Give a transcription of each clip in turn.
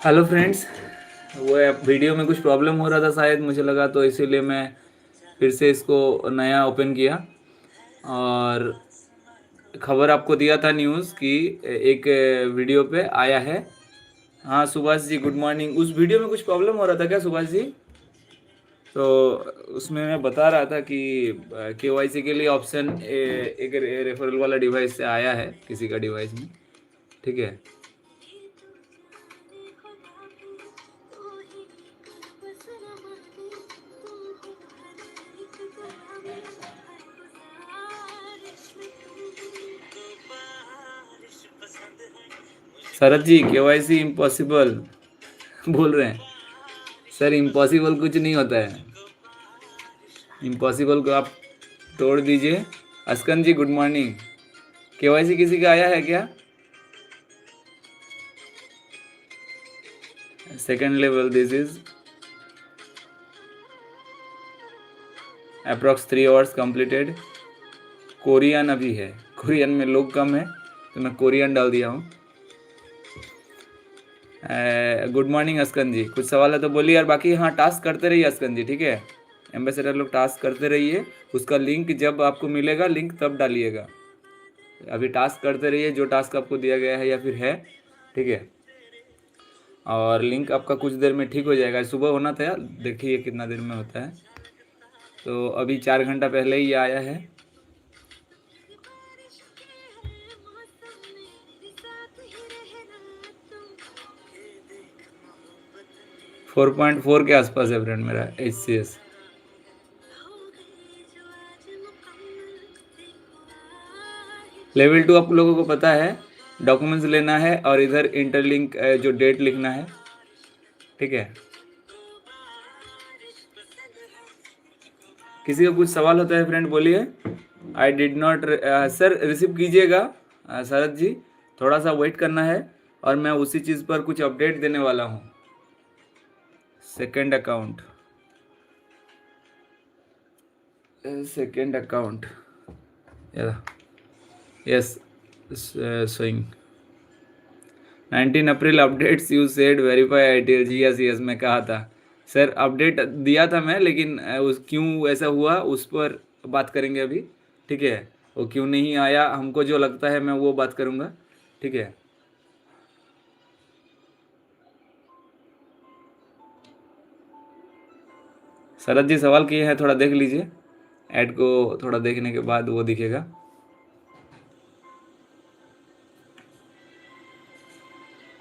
Hello friends. वो video में कुछ प्रॉब्लम हो रहा था शायद, मुझे लगा, तो इसीलिए मैं फिर से इसको नया ओपन किया। और खबर आपको दिया था न्यूज़ कि एक वीडियो पे आया है। हाँ सुभाष जी, गुड मॉर्निंग। उस वीडियो में कुछ प्रॉब्लम हो रहा था क्या सुभाष जी? तो उसमें मैं बता रहा था कि केवाईसी के लिए ऑप्शन एक रेफरल वाला डिवाइस से आया है किसी का डिवाइस में। ठीक है। शरद जी, केवाईसी इम्पॉसिबल बोल रहे हैं। सर इम्पॉसिबल कुछ नहीं होता है। इम्पॉसिबल को आप तोड़ दीजिए। अस्कन जी गुड मॉर्निंग। केवाईसी किसी का आया है क्या? Second level, this is approx 3 hours completed. Korean अभी है, कोरियन में लोग कम है तो मैं कोरियन डाल दिया हूँ। गुड मॉर्निंग अस्कन जी, कुछ सवाल है तो बोलिए। और बाकी हाँ, टास्क करते रहिए अस्कन जी, ठीक है। एम्बेसडर लोग टास्क करते रहिए। उसका लिंक जब आपको मिलेगा लिंक तब डालिएगा। अभी टास्क करते रहिए जो टास्क आपको दिया गया है या फिर है, ठीक है। और लिंक आपका कुछ देर में ठीक हो जाएगा। सुबह होना था, देखिए कितना देर में होता है। तो अभी 4 घंटा पहले ही आया है। 4.4 के आसपास है फ्रेंड मेरा HCS। लेवल 2 आप लोगों को पता है, डॉक्यूमेंट्स लेना है और इधर इंटरलिंक जो डेट लिखना है, ठीक है। किसी का कुछ सवाल होता है फ्रेंड बोलिए। आई डिड नॉट सर रिसीव कीजिएगा। शरद जी थोड़ा सा वेट करना है और मैं उसी चीज़ पर कुछ अपडेट देने वाला हूँ। Second account, second account, yes, showing 19 April updates you said verify ITL G. Yes yes, मैं कहा था सर, अपडेट दिया था मैं, लेकिन उस क्यों ऐसा हुआ उस पर बात करेंगे अभी, ठीक है। वो क्यों नहीं आया हमको जो लगता है मैं वो बात करूँगा, ठीक है। शरद जी सवाल किए हैं, थोड़ा देख लीजिए। ऐड को थोड़ा देखने के बाद वो दिखेगा।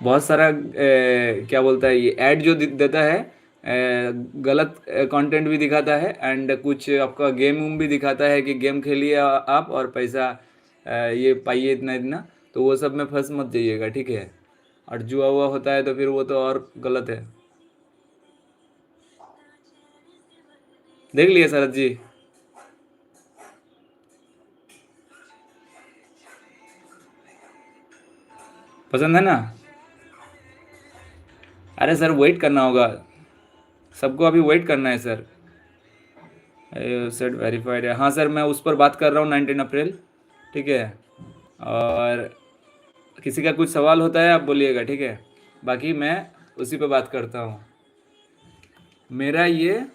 बहुत सारा क्या बोलता है ये ऐड जो देता है, गलत कंटेंट भी दिखाता है एंड कुछ आपका गेम उम भी दिखाता है कि गेम खेलिए आप और पैसा ये पाइए इतना इतना। तो वो सब में फंस मत जाइएगा, ठीक है। और जुआ हुआ होता है तो फिर वो तो और गलत है। देख लिए शरद जी? पसंद है ना? अरे सर वेट करना होगा, सबको अभी वेट करना है सर। सेट वेरीफाइड है, हाँ सर मैं उस पर बात कर रहा हूँ 19 अप्रैल, ठीक है। और किसी का कुछ सवाल होता है आप बोलिएगा, ठीक है। बाकी मैं उसी पे बात करता हूँ। मेरा ये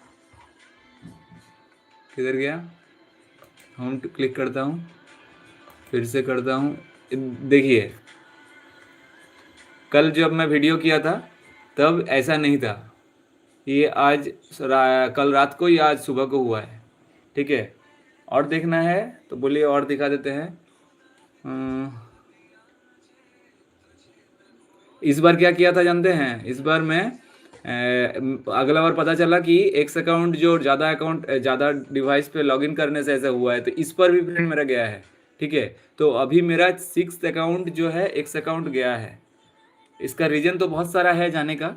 किधर गया? होम क्लिक करता हूँ, फिर से करता हूँ। देखिए कल जब मैं वीडियो किया था तब ऐसा नहीं था। ये आज कल रात को या आज सुबह को हुआ है, ठीक है। और देखना है तो बोलिए, और दिखा देते हैं। इस बार क्या किया था जानते हैं? इस बार मैं अगला बार पता चला कि एक्स अकाउंट जो ज़्यादा डिवाइस पे लॉगिन करने से ऐसा हुआ है, तो इस पर भी फ्रेंड मेरा गया है, ठीक है। तो अभी मेरा 6th अकाउंट जो है एक्स अकाउंट गया है। इसका रीज़न तो बहुत सारा है जाने का,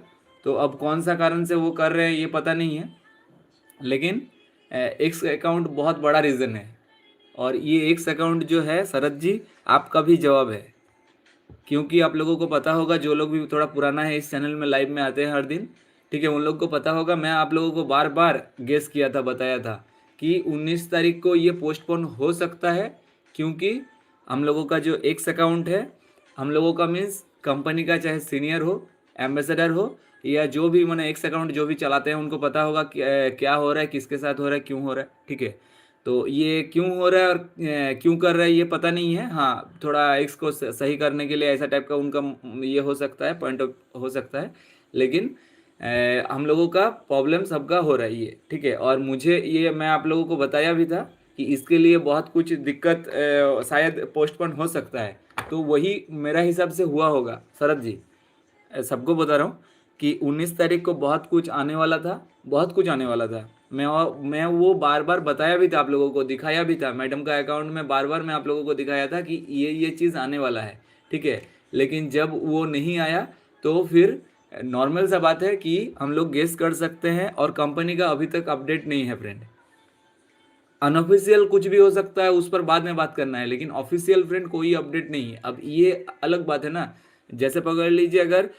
तो अब कौन सा कारण से वो कर रहे हैं ये पता नहीं है, लेकिन एक्स अकाउंट बहुत बड़ा रीज़न है। और ये एक्स अकाउंट जो है शरद जी, आपका भी जवाब है। क्योंकि आप लोगों को पता होगा, जो लोग भी थोड़ा पुराना है इस चैनल में लाइव में आते हैं हर दिन, ठीक है, उन लोग को पता होगा। मैं आप लोगों को बार बार गेस किया था, बताया था कि 19 तारीख को ये पोस्टपोन हो सकता है, क्योंकि हम लोगों का जो एक्स अकाउंट है, हम लोगों का मीन्स कंपनी का चाहे सीनियर हो, एम्बेसडर हो, या जो भी मैंने एक्स अकाउंट जो भी चलाते हैं उनको पता होगा कि क्या हो रहा है, किसके साथ हो रहा है, क्यों हो रहा है। ठीक है, तो ये क्यों हो रहा है और क्यों कर रहा है ये पता नहीं है। हाँ, थोड़ा एक्स को सही करने के लिए ऐसा टाइप का उनका ये हो सकता है, पॉइंट ऑफ हो सकता है, लेकिन हम लोगों का प्रॉब्लम सबका हो रहा है ये। ठीक है, और मुझे ये मैं आप लोगों को बताया भी था कि इसके लिए बहुत कुछ दिक्कत शायद पोस्टपोन हो सकता है। तो वही मेरा हिसाब से हुआ होगा शरद जी। सबको बता रहा हूँ कि 19 तारीख को बहुत कुछ आने वाला था, बहुत कुछ आने वाला था। मैं वो बार बार बताया भी था, आप लोगों को दिखाया भी था, मैडम का अकाउंट में बार बार मैं आप लोगों को दिखाया था कि ये चीज़ आने वाला है। ठीक है, लेकिन जब वो नहीं आया तो फिर नॉर्मल सा बात है कि हम लोग गेस कर सकते हैं, और कंपनी का अभी तक अपडेट नहीं है फ्रेंड। अनऑफिशियल कुछ भी हो सकता है, उस पर बाद में बात करना है, लेकिन ऑफिशियल फ्रेंड कोई अपडेट नहीं है। अब ये अलग बात है ना, जैसे पकड़ लीजिए अगर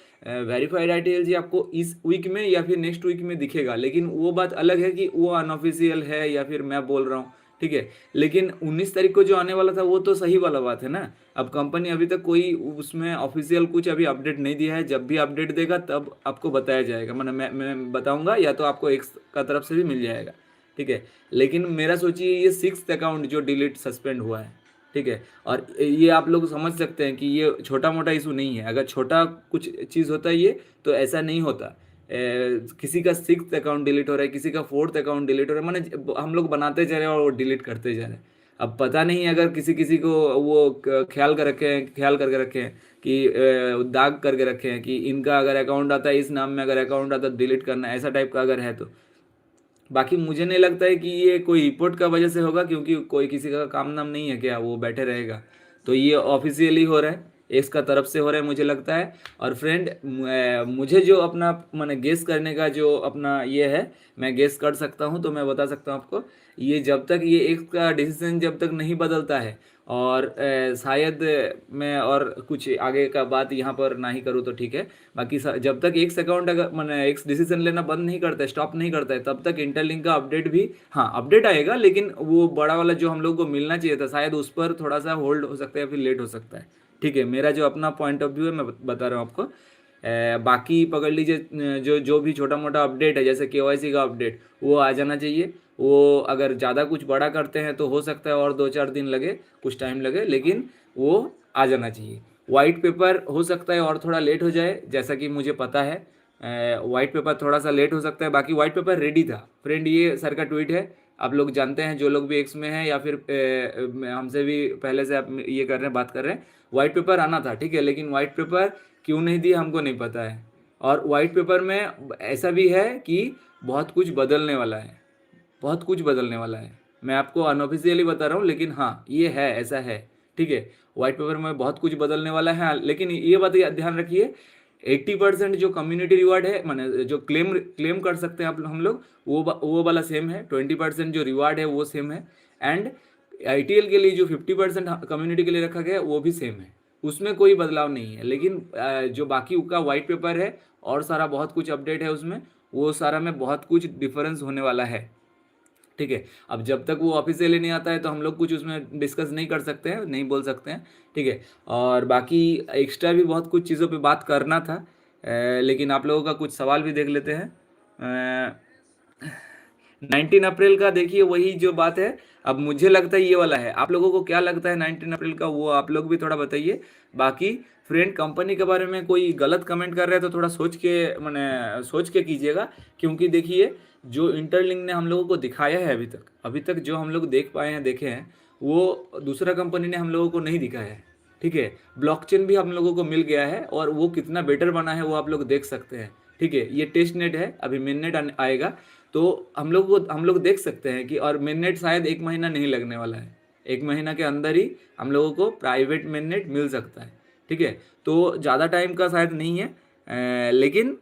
वेरीफाइड आईटीएलजी आपको इस वीक में या फिर नेक्स्ट वीक में दिखेगा, लेकिन वो बात अलग है कि वो अनऑफिशियल है या फिर मैं बोल रहा हूँ। ठीक है, लेकिन 19 तारीख को जो आने वाला था वो तो सही वाला बात है ना। अब कंपनी अभी तक कोई उसमें ऑफिशियल कुछ अभी अपडेट नहीं दिया है, जब भी अपडेट देगा तब आपको बताया जाएगा, मतलब मैं बताऊंगा, या तो आपको एक्स का तरफ से भी मिल जाएगा। ठीक है, लेकिन मेरा सोचिए ये 6th अकाउंट जो डिलीट सस्पेंड हुआ है। ठीक है, और ये आप लोग समझ सकते हैं कि ये छोटा मोटा इशू नहीं है। अगर छोटा कुछ चीज़ होता है ये, तो ऐसा नहीं होता। किसी का 6th अकाउंट डिलीट हो रहा है, किसी का 4th अकाउंट डिलीट हो रहा है, माने हम लोग बनाते जा रहे हैं और वो डिलीट करते जा रहे हैं। अब पता नहीं अगर किसी किसी को वो ख्याल कर रखे हैं, ख्याल करके रखे हैं कि दाग करके रखे हैं कि इनका अगर अकाउंट आता है इस नाम में, अगर अकाउंट आता है डिलीट करना, ऐसा टाइप का अगर है तो। बाकी मुझे नहीं लगता है कि ये कोई रिपोर्ट का वजह से होगा, क्योंकि कोई किसी का काम नाम नहीं है क्या वो बैठे रहेगा। तो ये ऑफिशियली हो रहा है, एक्स का तरफ से हो रहा है मुझे लगता है। और फ्रेंड, मुझे जो अपना मैंने गेस करने का जो अपना ये है, मैं गेस कर सकता हूँ, तो मैं बता सकता हूँ आपको। ये जब तक ये एक्स का डिसीजन जब तक नहीं बदलता है, और शायद मैं और कुछ आगे का बात यहाँ पर ना ही करूँ तो ठीक है। बाकी जब तक एक्स अकाउंट अगर मैंने एक्स डिसीजन लेना बंद नहीं करता है, स्टॉप नहीं करता है, तब तक इंटरलिंक का अपडेट भी, हाँ अपडेट आएगा, लेकिन वो बड़ा वाला जो हम लोग को मिलना चाहिए था शायद उस पर थोड़ा सा होल्ड हो सकता है या फिर लेट हो सकता है। ठीक है, मेरा जो अपना पॉइंट ऑफ व्यू है मैं बता रहा हूँ आपको। बाकी पकड़ लीजिए, जो जो भी छोटा मोटा अपडेट है, जैसे केवाईसी का अपडेट, वो आ जाना चाहिए। वो अगर ज़्यादा कुछ बड़ा करते हैं तो हो सकता है और 2-4 दिन लगे, कुछ टाइम लगे, लेकिन वो आ जाना चाहिए। वाइट पेपर हो सकता है और थोड़ा लेट हो जाए, जैसा कि मुझे पता है वाइट पेपर थोड़ा सा लेट हो सकता है। बाकी वाइट पेपर रेडी था फ्रेंड, ये सर का ट्वीट है, आप लोग जानते हैं, जो लोग भी एक्स में हैं या फिर हमसे भी पहले से आप ये कर रहे हैं, बात कर रहे हैं, वाइट पेपर आना था। ठीक है, लेकिन वाइट पेपर क्यों नहीं दिया हमको नहीं पता है। और वाइट पेपर में ऐसा भी है कि बहुत कुछ बदलने वाला है, बहुत कुछ बदलने वाला है। मैं आपको अनऑफिशियली बता रहा हूँ, लेकिन हाँ ये है, ऐसा है। ठीक है, व्हाइट पेपर में बहुत कुछ बदलने वाला है, लेकिन ये बात ध्यान रखिए, 80% जो कम्युनिटी रिवार्ड है, माने जो क्लेम क्लेम कर सकते हैं आप हम लोग, वो वाला सेम है। 20% जो रिवार्ड है वो सेम है। एंड आईटीएल के लिए जो 50% कम्युनिटी के लिए रखा गया है वो भी सेम है, उसमें कोई बदलाव नहीं है। लेकिन जो बाकी का वाइट पेपर है और सारा बहुत कुछ अपडेट है उसमें, वो सारा में बहुत कुछ डिफरेंस होने वाला है। ठीक है, अब जब तक वो ऑफिशियली नहीं आता है तो हम लोग कुछ उसमें डिस्कस नहीं कर सकते हैं, नहीं बोल सकते हैं। ठीक है, और बाकी एक्स्ट्रा भी बहुत कुछ चीज़ों पे बात करना था, लेकिन आप लोगों का कुछ सवाल भी देख लेते हैं। 19 अप्रैल का देखिए वही जो बात है, अब मुझे लगता है ये वाला है। आप लोगों को क्या लगता है 19 अप्रैल का, वो आप लोग भी थोड़ा बताइए। बाकी फ्रेंड, कंपनी के बारे में कोई गलत कमेंट कर रहे हैं तो थोड़ा सोच के मैंने सोच के कीजिएगा, क्योंकि देखिए जो इंटरलिंक ने हम लोगों को दिखाया है अभी तक जो हम लोग देख पाए हैं, देखे हैं, वो दूसरा कंपनी ने हम लोगों को नहीं दिखाया है। ठीक है, ब्लॉकचेन भी हम लोगों को मिल गया है, और वो कितना बेटर बना है वो आप लोग देख सकते हैं। ठीक है, ये टेस्ट नेट है, अभी मेन नेट आएगा, तो हम लोग देख सकते हैं कि, और मेन नेट शायद 1 महीना नहीं लगने वाला है, 1 महीना के अंदर ही हम लोगों को प्राइवेट मेन नेट मिल सकता है। ठीक है, तो ज़्यादा टाइम का शायद नहीं है, लेकिन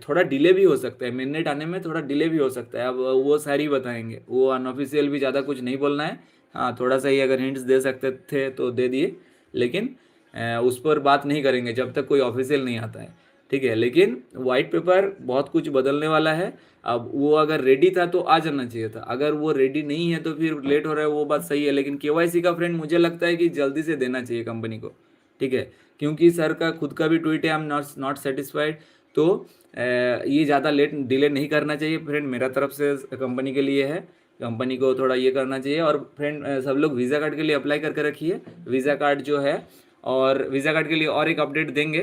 थोड़ा डिले भी हो सकता है, मेन नेट आने में थोड़ा डिले भी हो सकता है। अब वो सारी बताएंगे, वो अनऑफिशियल भी ज़्यादा कुछ नहीं बोलना है। हाँ, थोड़ा सा ही अगर हिंट्स दे सकते थे तो दे दिए, लेकिन उस पर बात नहीं करेंगे जब तक कोई ऑफिशियल नहीं आता है। ठीक है। लेकिन वाइट पेपर बहुत कुछ बदलने वाला है। अब वो अगर रेडी था तो आ जाना चाहिए था, अगर वो रेडी नहीं है तो फिर लेट हो रहा है, वो बात सही है। लेकिन केवाईसी का फ्रेंड मुझे लगता है कि जल्दी से देना चाहिए कंपनी को, ठीक है। क्योंकि सर का खुद का भी ट्वीट है, आई एम नॉट सेटिस्फाइड। तो ये ज़्यादा लेट डिले नहीं करना चाहिए फ्रेंड, मेरा तरफ से कंपनी के लिए है। कंपनी को थोड़ा ये करना चाहिए। और फ्रेंड सब लोग वीज़ा कार्ड के लिए अप्लाई करके रखिए, वीज़ा कार्ड जो है। और वीज़ा कार्ड के लिए और एक अपडेट देंगे।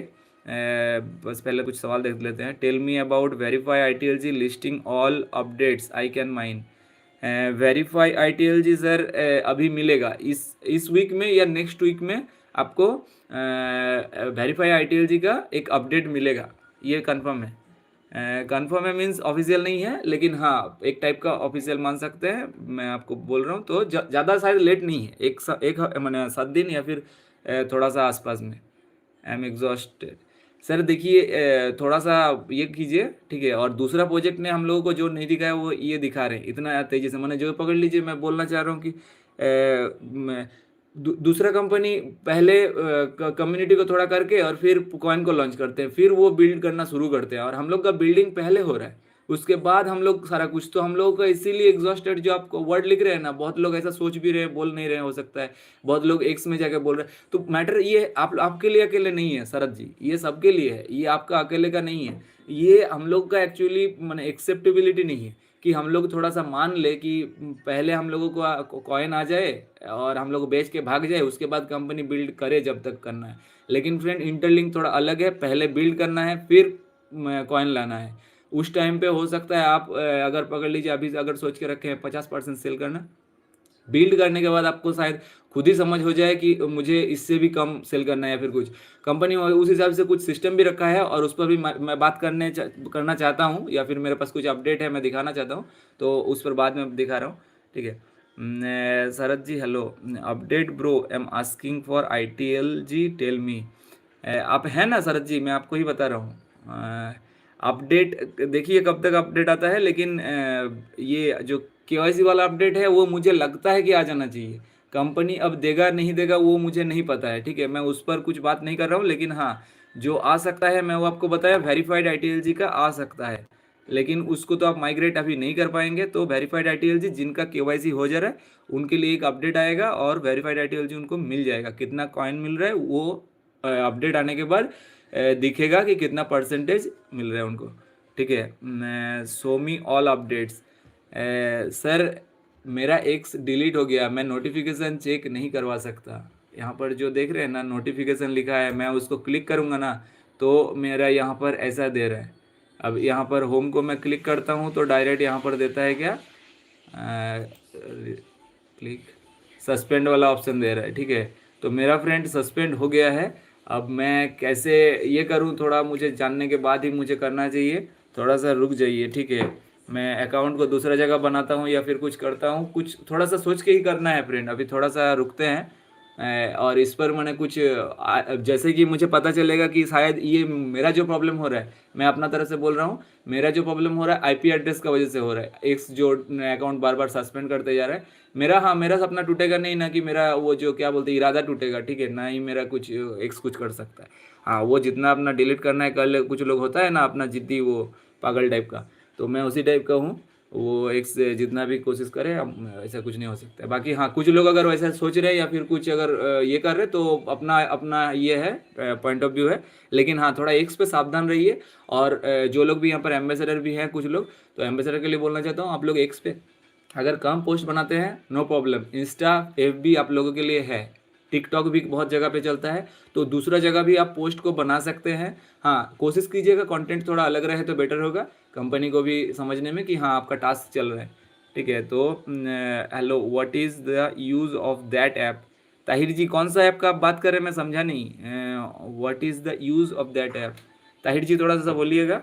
बस पहले कुछ सवाल देख लेते हैं। Tell me about verify ITLG listing all updates I can mine. Verify ITLG sir अभी मिलेगा इस वीक में या नेक्स्ट वीक में आपको वेरीफाई ITLG का एक अपडेट मिलेगा, ये कंफर्म है। कंफर्म है मीन्स ऑफिशियल नहीं है, लेकिन हाँ एक टाइप का ऑफिशियल मान सकते हैं, मैं आपको बोल रहा हूँ। तो ज़्यादा शायद लेट नहीं है, एक मैंने 7 दिन या फिर थोड़ा सा आसपास में। I am exhausted sir. देखिए थोड़ा सा ये कीजिए, ठीक है। और दूसरा प्रोजेक्ट ने हम लोगों को जो नहीं दिखाया वो ये दिखा रहे हैं इतना तेज़ी से, मैंने जो पकड़ लीजिए। मैं बोलना चाह रहा हूँ कि दूसरा कंपनी पहले कम्युनिटी को थोड़ा करके और फिर कॉइन को लॉन्च करते हैं, फिर वो बिल्ड करना शुरू करते हैं। और हम लोग का बिल्डिंग पहले हो रहा है, उसके बाद हम लोग सारा कुछ। तो हम लोगों का इसीलिए एग्जॉस्टेड, जो आपको वर्ड लिख रहे हैं ना, बहुत लोग ऐसा सोच भी रहे हैं, बोल नहीं रहे हो सकता है। बहुत लोग एक्स में जाकर बोल रहे हैं। तो मैटर ये आपके लिए अकेले नहीं है शरद जी, ये सबके लिए है, ये आपका अकेले का नहीं है। ये हम लोग का एक्चुअली मैंने एक्सेप्टेबिलिटी नहीं है कि हम लोग थोड़ा सा मान ले कि पहले हम लोगों को कॉइन आ जाए और हम लोग बेच के भाग जाए, उसके बाद कंपनी बिल्ड करे जब तक करना है। लेकिन फ्रेंड इंटरलिंक थोड़ा अलग है, पहले बिल्ड करना है फिर कॉइन लाना है। उस टाइम पे हो सकता है आप अगर पकड़ लीजिए, अभी अगर सोच के रखे हैं 50% सेल करना, बिल्ड करने के बाद आपको शायद खुद ही समझ हो जाए कि मुझे इससे भी कम सेल करना है या फिर कुछ। कंपनी उस हिसाब से कुछ सिस्टम भी रखा है और उस पर भी मैं बात करना चाहता हूँ, या फिर मेरे पास कुछ अपडेट है मैं दिखाना चाहता हूँ, तो उस पर बाद में दिखा रहा हूँ, ठीक है। Sharad ji hello, update bro, I am asking for ITLG tell me. आप हैं ना शरद जी, मैं आपको ही बता रहा हूँ। अपडेट देखिए कब तक अपडेट आता है, लेकिन ये जो KYC वाला अपडेट है वो मुझे लगता है कि आ जाना चाहिए। कंपनी अब देगा नहीं देगा वो मुझे नहीं पता है, ठीक है। मैं उस पर कुछ बात नहीं कर रहा हूँ, लेकिन हाँ जो आ सकता है मैं वो आपको बताया, वेरीफाइड ITLG का आ सकता है। लेकिन उसको तो आप माइग्रेट अभी नहीं कर पाएंगे। तो वेरीफाइड ITLG जिनका KYC हो जा रहा है उनके लिए एक अपडेट आएगा और वेरीफाइड ITLG उनको मिल जाएगा। कितना कॉइन मिल रहा है वो अपडेट आने के बाद दिखेगा कि कितना परसेंटेज मिल रहा है उनको, ठीक है। शो मी ऑल अपडेट्स। सर मेरा एक्स डिलीट हो गया, मैं नोटिफिकेशन चेक नहीं करवा सकता। यहाँ पर जो देख रहे हैं ना नोटिफिकेशन लिखा है, मैं उसको क्लिक करूँगा ना तो मेरा यहाँ पर ऐसा दे रहा है। अब यहाँ पर होम को मैं क्लिक करता हूँ तो डायरेक्ट यहाँ पर देता है क्या, क्लिक सस्पेंड वाला ऑप्शन दे रहा है, ठीक है। तो मेरा फ्रेंड सस्पेंड हो गया है। अब मैं कैसे ये करूँ, थोड़ा मुझे जानने के बाद ही मुझे करना चाहिए। थोड़ा सा रुक जाइए, ठीक है। मैं अकाउंट को दूसरा जगह बनाता हूँ या फिर कुछ करता हूँ, कुछ थोड़ा सा सोच के ही करना है फ्रेंड। अभी थोड़ा सा रुकते हैं और इस पर मैंने कुछ जैसे कि मुझे पता चलेगा कि शायद ये मेरा जो प्रॉब्लम हो रहा है, मैं अपना तरफ से बोल रहा हूँ, मेरा जो प्रॉब्लम हो रहा है IP एड्रेस का वजह से हो रहा है। एक्स जो अकाउंट बार बार सस्पेंड करते जा रहा है मेरा, हाँ मेरा सपना टूटेगा नहीं ना कि मेरा वो जो क्या बोलते हैं इरादा टूटेगा, ठीक है ना ही मेरा कुछ एक्स कुछ कर सकता है। हाँ वो जितना अपना डिलीट करना है कर ले, कुछ लोग होता है ना अपना जिद्दी वो पागल टाइप का, तो मैं उसी टाइप का हूँ। वो एक से जितना भी कोशिश करे ऐसा कुछ नहीं हो सकता है। बाकी हाँ कुछ लोग अगर वैसा सोच रहे हैं या फिर कुछ अगर ये कर रहे तो अपना अपना ये है पॉइंट ऑफ व्यू है। लेकिन हाँ थोड़ा एक्स पे सावधान रहिए। और जो लोग भी यहाँ पर एम्बेसडर भी हैं कुछ लोग, तो एम्बेसडर के लिए बोलना चाहता हूँ आप लोग एक्स पे अगर कम पोस्ट बनाते हैं नो प्रॉब्लम, इंस्टा FB आप लोगों के लिए है, टिकटॉक भी बहुत जगह पे चलता है, तो दूसरा जगह भी आप पोस्ट को बना सकते हैं। हाँ कोशिश कीजिएगा कंटेंट थोड़ा अलग रहे तो बेटर होगा कंपनी को भी समझने में कि हाँ आपका टास्क चल रहा है, ठीक है। तो hello what is the use of that app. Tahir ji कौन सा ऐप का आप बात कर रहे हैं, मैं समझा नहीं। What is the use of that app, Tahir ji थोड़ा सा बोलिएगा।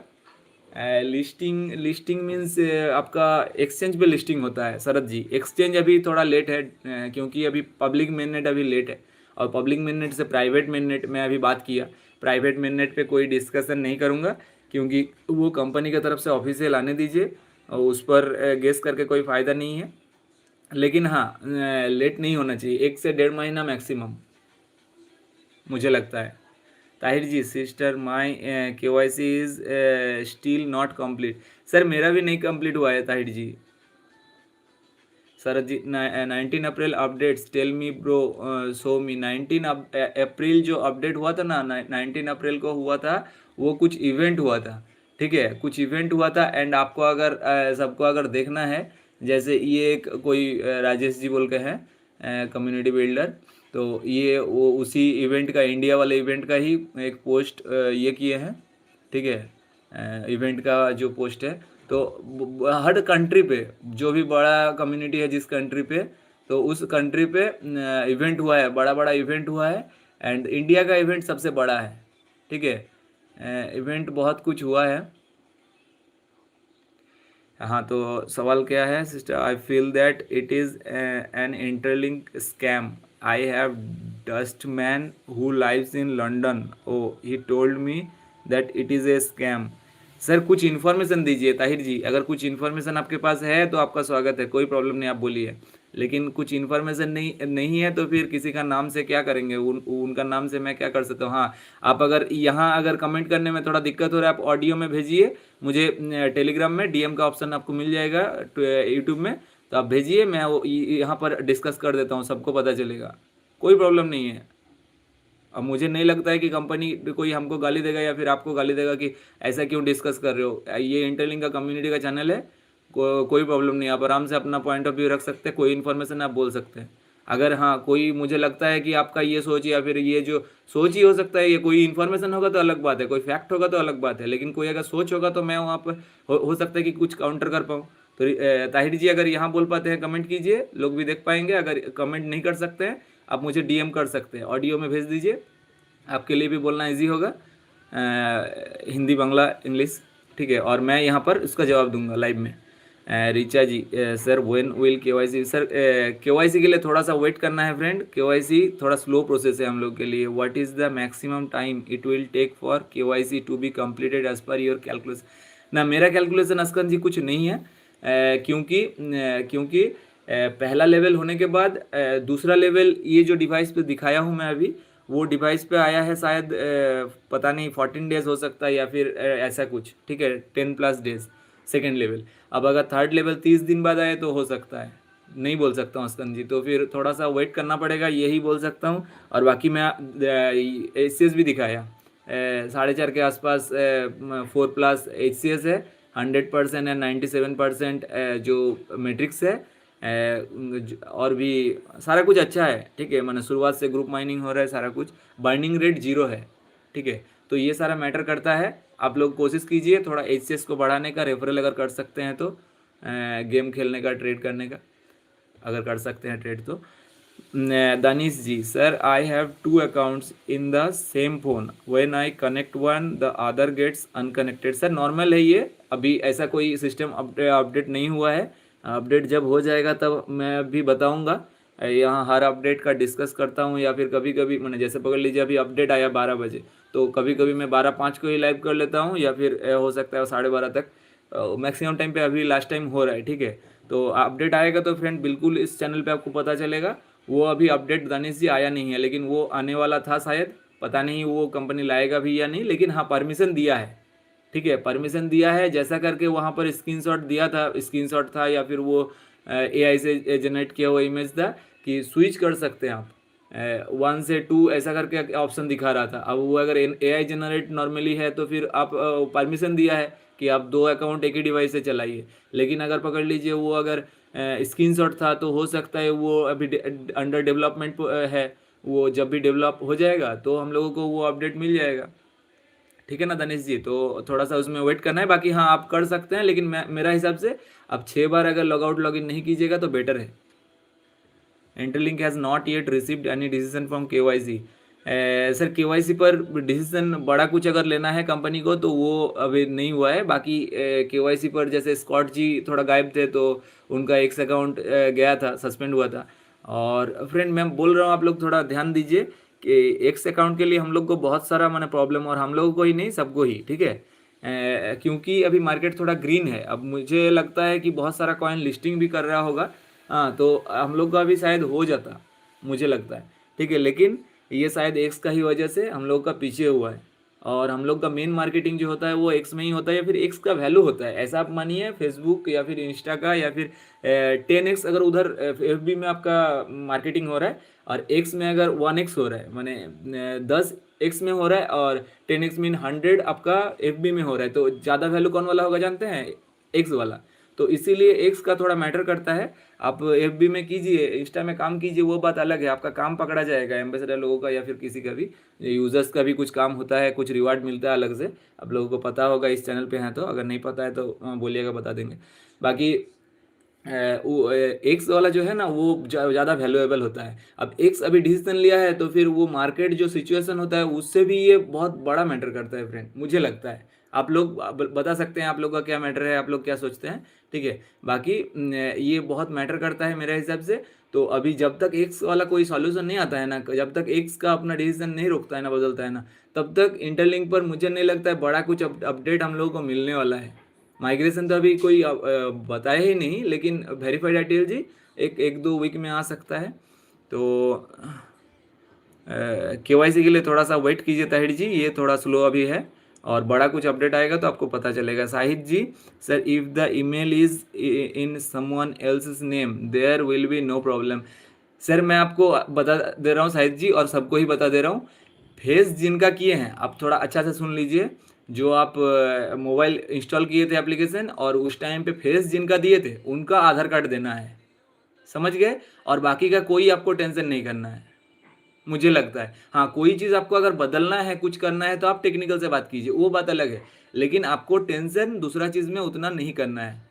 लिस्टिंग लिस्टिंग मीन्स आपका एक्सचेंज पे लिस्टिंग होता है शरद जी। एक्सचेंज अभी थोड़ा लेट है क्योंकि अभी पब्लिक मेननेट अभी लेट है, और पब्लिक मेननेट से प्राइवेट मेननेट में अभी बात किया। प्राइवेट मेननेट पे कोई डिस्कशन नहीं करूँगा क्योंकि वो कंपनी की तरफ से ऑफिशियल आने दीजिए, और उस पर गेस करके कोई फ़ायदा नहीं है। लेकिन हाँ लेट नहीं होना चाहिए, 1 से 1.5 महीना मैक्सिमम मुझे लगता है। Tahir ji sister my KYC is still not complete. Sir मेरा भी नहीं कंप्लीट हुआ है Tahir ji. Sir ji 19 April updates tell me bro so me 19 April जो अपडेट हुआ था ना 19 अप्रैल को हुआ था, वो कुछ इवेंट हुआ था, ठीक है, कुछ इवेंट हुआ था। एंड आपको अगर सबको अगर देखना है, जैसे ये एक कोई राजेश जी बोल के हैं कम्युनिटी बिल्डर, तो ये वो उसी इवेंट का, इंडिया वाले इवेंट का ही एक पोस्ट ये किए हैं, ठीक है, इवेंट का जो पोस्ट है। तो हर कंट्री पे जो भी बड़ा कम्युनिटी है जिस कंट्री पे, तो उस कंट्री पे इवेंट हुआ है, बड़ा बड़ा इवेंट हुआ है। एंड इंडिया का इवेंट सबसे बड़ा है, ठीक है, इवेंट बहुत कुछ हुआ है। हाँ, तो सवाल क्या है sister? I feel that it is an interlink scam. I have dust man who lives in London, oh he told me that it is a scam. Sir कुछ इन्फॉर्मेशन दीजिए ताहिर जी, अगर कुछ इन्फॉर्मेशन आपके पास है तो आपका स्वागत है, कोई प्रॉब्लम नहीं, आप बोलिए। लेकिन कुछ इन्फॉर्मेशन नहीं है तो फिर किसी का नाम से क्या करेंगे, उनका नाम से मैं क्या कर सकता हूँ? हाँ, आप अगर यहाँ अगर कमेंट करने में थोड़ा दिक्कत हो रहा है, आप ऑडियो में भेजिए मुझे, टेलीग्राम में DM का ऑप्शन आपको मिल जाएगा यूट्यूब में, तो आप भेजिए, मैं वो यहाँ पर डिस्कस कर देता हूँ, सबको पता चलेगा, कोई प्रॉब्लम नहीं है। अब मुझे नहीं लगता है कि कंपनी कोई हमको गाली देगा या फिर आपको गाली देगा कि ऐसा क्यों डिस्कस कर रहे हो। ये इंटरलिंक का कम्युनिटी का चैनल है, कोई प्रॉब्लम नहीं, आप आराम से अपना पॉइंट ऑफ व्यू रख सकते हैं, कोई इन्फॉर्मेशन आप बोल सकते हैं। अगर हाँ कोई मुझे लगता है कि आपका ये सोच या फिर ये जो सोच ही हो सकता है, ये कोई इन्फॉर्मेशन होगा तो अलग बात है, कोई फैक्ट होगा तो अलग बात है, लेकिन कोई अगर सोच होगा तो मैं वहाँ पर हो सकता है कि कुछ काउंटर कर पाऊँ। तो ताहिर जी अगर यहाँ बोल पाते हैं कमेंट कीजिए, लोग भी देख पाएंगे। अगर कमेंट नहीं कर सकते हैं, आप मुझे DM कर सकते हैं, ऑडियो में भेज दीजिए, आपके लिए भी बोलना इजी होगा, हिंदी बांग्ला इंग्लिश, ठीक है, और मैं यहाँ पर उसका जवाब दूंगा लाइव में। Richa ji sir when will KYC? Sir KYC के लिए थोड़ा सा वेट करना है फ्रेंड, KYC थोड़ा स्लो प्रोसेस है हम लोग के लिए। What is the maximum time it will take for KYC to be completed as per your calculation? ना मेरा कैलकुलेशन अस्कन जी कुछ नहीं है, क्योंकि पहला लेवल होने के बाद दूसरा लेवल ये जो डिवाइस पे दिखाया हूँ मैं अभी, वो डिवाइस पे आया है शायद पता नहीं 14 डेज हो सकता है या फिर ऐसा कुछ, ठीक है, 10+ डेज सेकेंड लेवल। अब अगर थर्ड लेवल 30 दिन बाद आए तो हो सकता है, नहीं बोल सकता हूँ अस्कन जी, तो फिर थोड़ा सा वेट करना पड़ेगा, यही बोल सकता हूँ। और बाकी मैं HCS भी दिखाया, 4.5 के आसपास 4+ HCS है, 100% है, 97% जो मैट्रिक्स है, और भी सारा कुछ अच्छा है, ठीक है, मैंने शुरुआत से ग्रुप माइनिंग हो रहा है, सारा कुछ, बर्निंग रेट 0 है, ठीक है। तो ये सारा मैटर करता है। आप लोग कोशिश कीजिए थोड़ा HCS को बढ़ाने का, रेफरल अगर कर सकते हैं तो, गेम खेलने का, ट्रेड करने का, अगर कर सकते हैं ट्रेड तो। Danish ji sir I have 2 accounts in the same phone, when I connect one the other gets unconnected. Sir normal है ये, अभी ऐसा कोई सिस्टम अपडेट नहीं हुआ है, अपडेट जब हो जाएगा तब मैं भी बताऊंगा। यहाँ हर अपडेट का डिस्कस करता हूँ, या फिर कभी कभी मैंने जैसे पकड़ लीजिए अभी अपडेट आया 12 बजे, तो कभी कभी मैं 12:05 को ही लाइव कर लेता हूँ, या फिर हो सकता है 12:30 तक, मैक्सिमम टाइम पे अभी लास्ट टाइम हो रहा है, ठीक है। तो अपडेट आएगा तो फ्रेंड बिल्कुल इस चैनल पे आपको पता चलेगा। वो अभी अपडेट दानिश जी आया नहीं है, लेकिन वो आने वाला था शायद, पता नहीं वो कंपनी लाएगा भी या नहीं, लेकिन हाँ परमिशन दिया है, ठीक है, परमिशन दिया है। जैसा करके वहाँ पर स्क्रीनशॉट दिया था, स्क्रीनशॉट था या फिर वो AI से जनरेट किया हुआ इमेज था कि स्विच कर सकते हैं आप 1 से 2 ऐसा करके ऑप्शन दिखा रहा था। अब वो अगर AI जनरेट नॉर्मली है तो फिर आप परमिशन दिया है कि आप 2 अकाउंट एक ही डिवाइस से चलाइए, लेकिन अगर पकड़ लीजिए वो अगर स्क्रीनशॉट था तो हो सकता है वो अभी अंडर डेवलपमेंट है, वो जब भी डेवलप हो जाएगा तो हम लोगों को वो अपडेट मिल जाएगा, ठीक है ना दानिश जी। तो थोड़ा सा उसमें वेट करना है, बाकी हाँ आप कर सकते हैं, लेकिन मेरा हिसाब से आप 6 बार अगर लॉगआउट लॉगिन नहीं कीजिएगा तो बेटर है। Interlink has not yet received any decision from KYC। Sir KYC पर डिसीजन बड़ा कुछ अगर लेना है कंपनी को तो वो अभी नहीं हुआ है। बाकी KYC पर जैसे स्कॉट जी थोड़ा गायब थे तो उनका एक अकाउंट गया था, सस्पेंड हुआ था। और फ्रेंड मैं बोल रहा हूँ आप लोग थोड़ा ध्यान दीजिए कि एक अकाउंट के लिए हम लोग को बहुत सारा मैंने प्रॉब्लम, और हम लोगों को ही नहीं सबको ही, ठीक है, क्योंकि अभी मार्केट थोड़ा ग्रीन है। अब मुझे लगता है कि बहुत सारा कॉइन लिस्टिंग भी कर रहा होगा, हाँ, तो हम लोग का भी शायद हो जाता, मुझे लगता है, ठीक है। लेकिन ये शायद एक्स का ही वजह से हम लोग का पीछे हुआ है। और हम लोग का मेन मार्केटिंग जो होता है वो एक्स में ही होता है, या फिर एक्स का वैल्यू होता है। ऐसा आप मानिए फेसबुक या फिर इंस्टा का, या फिर 10x अगर उधर FB में आपका मार्केटिंग हो रहा है, और एक्स में अगर 1x हो रहा है, माने 10x में हो रहा है, और 10x मीन 100 आपका FB में हो रहा है, तो ज़्यादा वैल्यू कौन वाला होगा जानते हैं? एक्स वाला। तो इसीलिए एक्स का थोड़ा मैटर करता है। आप FB में कीजिए, इंस्टा में काम कीजिए, वो बात अलग है, आपका काम पकड़ा जाएगा, एम्बेसडर लोगों का या फिर किसी का भी, यूजर्स का भी कुछ काम होता है, कुछ रिवार्ड मिलता है अलग से। आप लोगों को पता होगा, इस चैनल पे हैं तो, अगर नहीं पता है तो बोलिएगा, बता देंगे। बाकी वो एक्स वाला जो है ना, वो ज़्यादा वैल्यूएबल होता है। अब एक्स अभी डिसीजन लिया है, तो फिर वो मार्केट जो सिचुएशन होता है उससे भी ये बहुत बड़ा मैटर करता है फ्रेंड, मुझे लगता है। आप लोग बता सकते हैं आप लोग का क्या मैटर है, आप लोग क्या सोचते हैं, ठीक है। बाकी ये बहुत मैटर करता है मेरे हिसाब से। तो अभी जब तक एक्स वाला कोई सॉल्यूशन नहीं आता है ना, जब तक एक्स का अपना डिसीजन नहीं रोकता है ना, बदलता है ना, तब तक इंटरलिंक पर मुझे नहीं लगता है बड़ा कुछ अपडेट हम लोगों को मिलने वाला है। माइग्रेशन तो अभी कोई बताया ही नहीं, लेकिन वेरीफाइड आईटीएल जी एक एक दो वीक में आ सकता है। तो केवाईसी के लिए थोड़ा सा वेट कीजिए ताहिर जी, ये थोड़ा स्लो अभी है, और बड़ा कुछ अपडेट आएगा तो आपको पता चलेगा। Sahid ji, sir if the email is in someone else name there will be no problem. Sir मैं आपको बता दे रहा हूँ साहिद जी, और सबको ही बता दे रहा हूँ, फेस जिनका किए हैं आप थोड़ा अच्छा से सुन लीजिए। जो आप मोबाइल इंस्टॉल किए थे एप्लीकेशन, और उस टाइम पे फेस जिनका दिए थे उनका आधार कार्ड देना है, समझ गए? और बाकी का कोई आपको टेंशन नहीं करना है, मुझे लगता है। हाँ, कोई चीज़ आपको अगर बदलना है, कुछ करना है, तो आप टेक्निकल से बात कीजिए, वो बात अलग है। लेकिन आपको टेंशन दूसरा चीज़ में उतना नहीं करना है,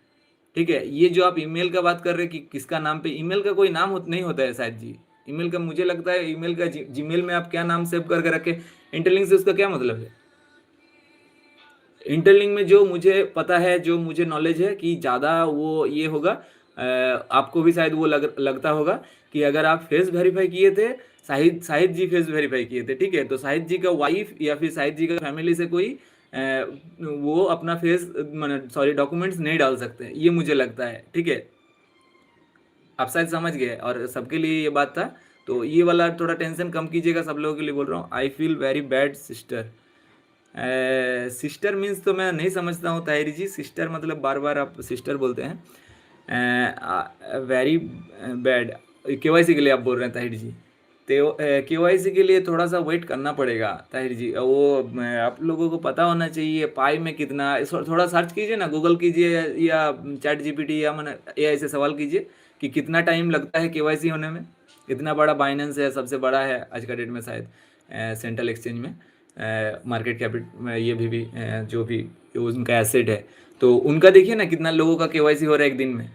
ठीक है। ये जो आप ईमेल का बात कर रहे हैं कि किसका नाम पे, ईमेल का कोई नाम नहीं होता है शायद जी। ईमेल का मुझे लगता है, ईमेल का जीमेल में आप क्या नाम सेव करके रखे, इंटरलिंक से उसका क्या मतलब है? इंटरलिंक में जो मुझे पता है, जो मुझे नॉलेज है कि ज़्यादा वो ये होगा, आपको भी शायद वो लगता होगा कि अगर आप फेस वेरीफाई किए थे, शाहिद जी फेस वेरीफाई किए थे, ठीक है, तो शाहिद जी का वाइफ या फिर शाहिद जी का फैमिली से कोई वो अपना फेस मैंने सॉरी डॉक्यूमेंट्स नहीं डाल सकते, ये मुझे लगता है, ठीक है। आप शायद समझ गए, और सबके लिए ये बात था। तो ये वाला थोड़ा टेंशन कम कीजिएगा, सब लोगों के लिए बोल रहा हूँ। I feel very bad sister. Sister means तो मैं नहीं समझता हूँ ताहिर जी, सिस्टर मतलब बार बार आप सिस्टर बोलते हैं। वेरी बैड केवाईसी के लिए आप बोल रहे हैं ताहिर जी, तो केवाईसी के लिए थोड़ा सा वेट करना पड़ेगा ताहिर जी। वो आप लोगों को पता होना चाहिए पाई में कितना, थोड़ा सर्च कीजिए ना, गूगल कीजिए या चैट जीपीटी या मैंने AI से सवाल कीजिए कि कितना टाइम लगता है केवाईसी होने में। इतना बड़ा बाइनेंस है, सबसे बड़ा है आज का डेट में शायद सेंट्रल एक्सचेंज में, मार्केट कैपिट में, ये भी जो भी उनका एसेट है, तो उनका देखिए ना कितना लोगों का केवाईसी हो रहा है एक दिन में,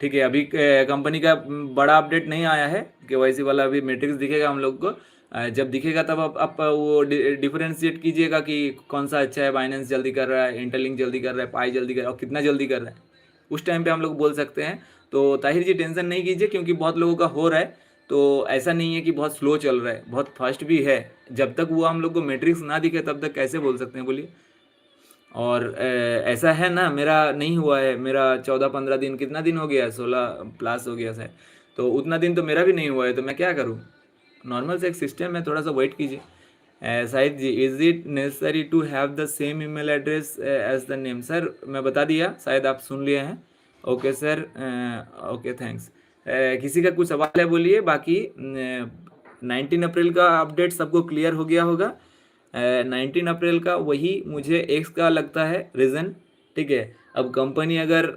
ठीक है। अभी कंपनी का बड़ा अपडेट नहीं आया है, केवाईसी वाला अभी मैट्रिक्स दिखेगा हम लोग को। जब दिखेगा तब आप वो डिफरेंशिएट कीजिएगा कि कौन सा अच्छा है, बाइनेंस जल्दी कर रहा है, इंटरलिंक जल्दी कर रहा है, पाई जल्दी कर रहा है, और कितना जल्दी कर रहा है, उस टाइम पे हम लोग बोल सकते हैं। तो ताहिर जी टेंशन नहीं कीजिए, क्योंकि बहुत लोगों का हो रहा है, तो ऐसा नहीं है कि बहुत स्लो चल रहा है, बहुत फास्ट भी है। जब तक वो हम लोग को मैट्रिक्स ना दिखे तब तक कैसे बोल सकते हैं, बोलिए। और ऐसा है ना, मेरा नहीं हुआ है, मेरा 14-15 दिन, कितना दिन हो गया है, 16 प्लस हो गया है, तो उतना दिन तो मेरा भी नहीं हुआ है, तो मैं क्या करूँ? नॉर्मल से एक सिस्टम है, थोड़ा सा वेट कीजिए। Shahid ji, is it necessary to have the same email address as the name? Sir मैं बता दिया, शायद आप सुन लिए हैं। Okay sir, okay thanks. किसी का कुछ सवाल है बोलिए, बाकी 19 अप्रैल का अपडेट सबको क्लियर हो गया होगा। 19 अप्रैल का वही मुझे एक्स का लगता है रीज़न, ठीक है। अब कंपनी अगर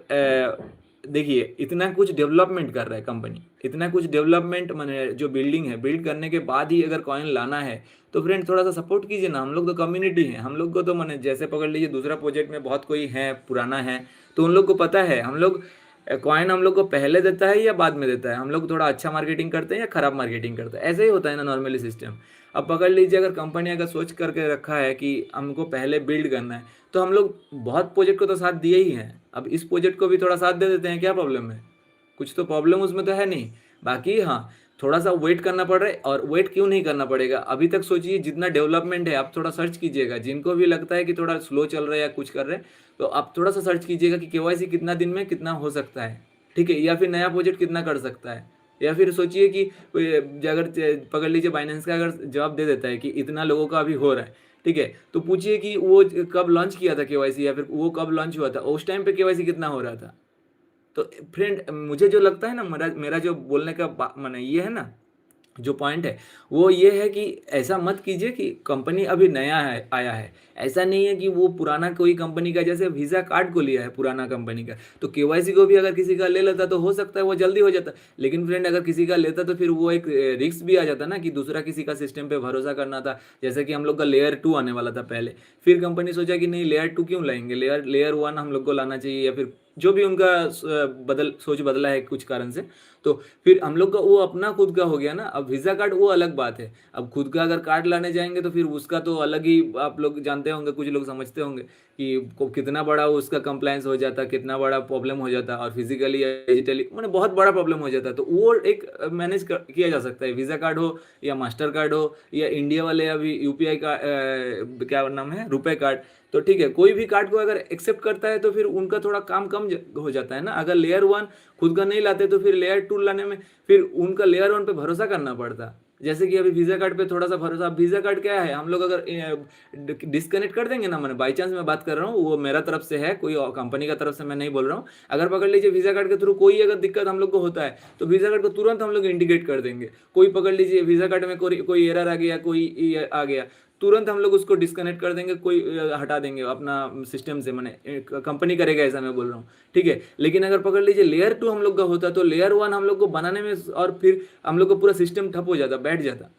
देखिए इतना कुछ डेवलपमेंट कर रहा है कंपनी, इतना कुछ डेवलपमेंट मैंने जो बिल्डिंग है, बिल्ड करने के बाद ही अगर कॉइन लाना है, तो फ्रेंड थोड़ा सा सपोर्ट कीजिए ना। हम लोग तो कम्युनिटी है, हम लोग को तो मैंने जैसे पकड़ लीजिए दूसरा प्रोजेक्ट में बहुत कोई है पुराना है, तो उन लोग को पता है हम लोग कॉइन हम लोग को पहले देता है या बाद में देता है, हम लोग थोड़ा अच्छा मार्केटिंग करते हैं या खराब मार्केटिंग करते हैं, ऐसे ही होता है ना नॉर्मली सिस्टम। अब पकड़ लीजिए अगर कंपनी अगर सोच करके रखा है कि हमको पहले बिल्ड करना है, तो हम लोग बहुत प्रोजेक्ट को तो साथ दिए ही हैं, अब इस प्रोजेक्ट को भी थोड़ा साथ दे देते हैं, क्या प्रॉब्लम है? कुछ तो प्रॉब्लम उसमें तो है नहीं। बाकी हाँ, थोड़ा सा वेट करना पड़ रहा है, और वेट क्यों नहीं करना पड़ेगा, अभी तक सोचिए जितना डेवलपमेंट है, आप थोड़ा सर्च कीजिएगा, जिनको भी लगता है कि थोड़ा स्लो चल रहा है या कुछ कर रहे हैं, तो आप थोड़ा सा सर्च कीजिएगा कि केवाईसी कितना दिन में कितना हो सकता है, ठीक है, या फिर नया प्रोजेक्ट कितना कर सकता है, या फिर सोचिए कि अगर पकड़ लीजिए बाइनेंस का अगर जवाब दे देता है कि इतना लोगों का अभी हो रहा है, ठीक है, तो पूछिए कि वो कब लॉन्च किया था केवाईसी, या फिर वो कब लॉन्च हुआ था, उस टाइम पे केवाईसी कितना हो रहा था। तो फ्रेंड मुझे जो लगता है ना, मेरा मेरा जो बोलने का माने ये है ना, जो पॉइंट है वो ये है कि ऐसा मत कीजिए कि कंपनी अभी नया है आया है, ऐसा नहीं है कि वो पुराना कोई कंपनी का, जैसे वीज़ा कार्ड को लिया है पुराना कंपनी का, तो केवाईसी को भी अगर किसी का ले लेता तो हो सकता है वो जल्दी हो जाता। लेकिन फ्रेंड अगर किसी का लेता तो फिर वो एक रिस्क भी आ जाता ना कि दूसरा किसी का सिस्टम पे भरोसा करना था। जैसे कि हम लोग का लेयर 2 आने वाला था पहले, फिर कंपनी सोचा कि नहीं लेयर 2 क्यों लाएंगे, लेयर लेयर 1 हम लोग को लाना चाहिए, या फिर जो भी उनका सोच बदला है कुछ कारण से। तो फिर हम लोग का वो अपना खुद का हो गया ना। अब वीज़ा कार्ड वो अलग बात है, अब खुद का अगर कार्ड लाने जाएंगे तो फिर उसका तो अलग ही, आप लोग जानते होंगे, कुछ लोग समझते होंगे कि कितना बड़ा उसका कंप्लायंस हो जाता, कितना बड़ा प्रॉब्लम हो जाता, और फिजिकली या डिजिटली मैंने बहुत बड़ा प्रॉब्लम हो जाता। तो वो एक मैनेज किया जा सकता है, वीज़ा कार्ड हो या मास्टर कार्ड हो या इंडिया वाले अभी यूपीआई का क्या नाम है, रुपए कार्ड। तो ठीक है, कोई भी कार्ड को अगर एक्सेप्ट करता है तो फिर उनका थोड़ा काम कम हो जाता है ना। अगर लेयर 1 खुद का नहीं लाते तो फिर लेयर 2 लाने में फिर उनका लेयर 1 पे भरोसा करना पड़ता। जैसे कि अभी वीज़ा कार्ड पे थोड़ा सा भरोसा, अब वीज़ा कार्ड क्या है, हम लोग अगर डिस्कनेक्ट कर देंगे ना, मैंने बाई चांस मैं बात कर रहा हूँ, वो मेरा तरफ से है, कोई कंपनी का तरफ से मैं नहीं बोल रहा हूँ। अगर पकड़ लीजिए वीज़ा कार्ड के थ्रू कोई अगर दिक्कत हम लोग को होता है तो वीज़ा कार्ड को तुरंत हम लोग इंडिकेट कर देंगे। कोई पकड़ लीजिए वीज़ा कार्ड में कोई एरर आ गया, कोई आ गया, तुरंत हम लोग उसको डिस्कनेक्ट कर देंगे, कोई हटा देंगे अपना सिस्टम से, मैंने कंपनी करेगा ऐसा मैं बोल रहा हूँ, ठीक है। लेकिन अगर पकड़ लीजिए लेयर 2 हम लोग का होता तो लेयर 1 हम लोग को बनाने में और फिर हम लोग को पूरा सिस्टम ठप हो जाता, बैठ जाता,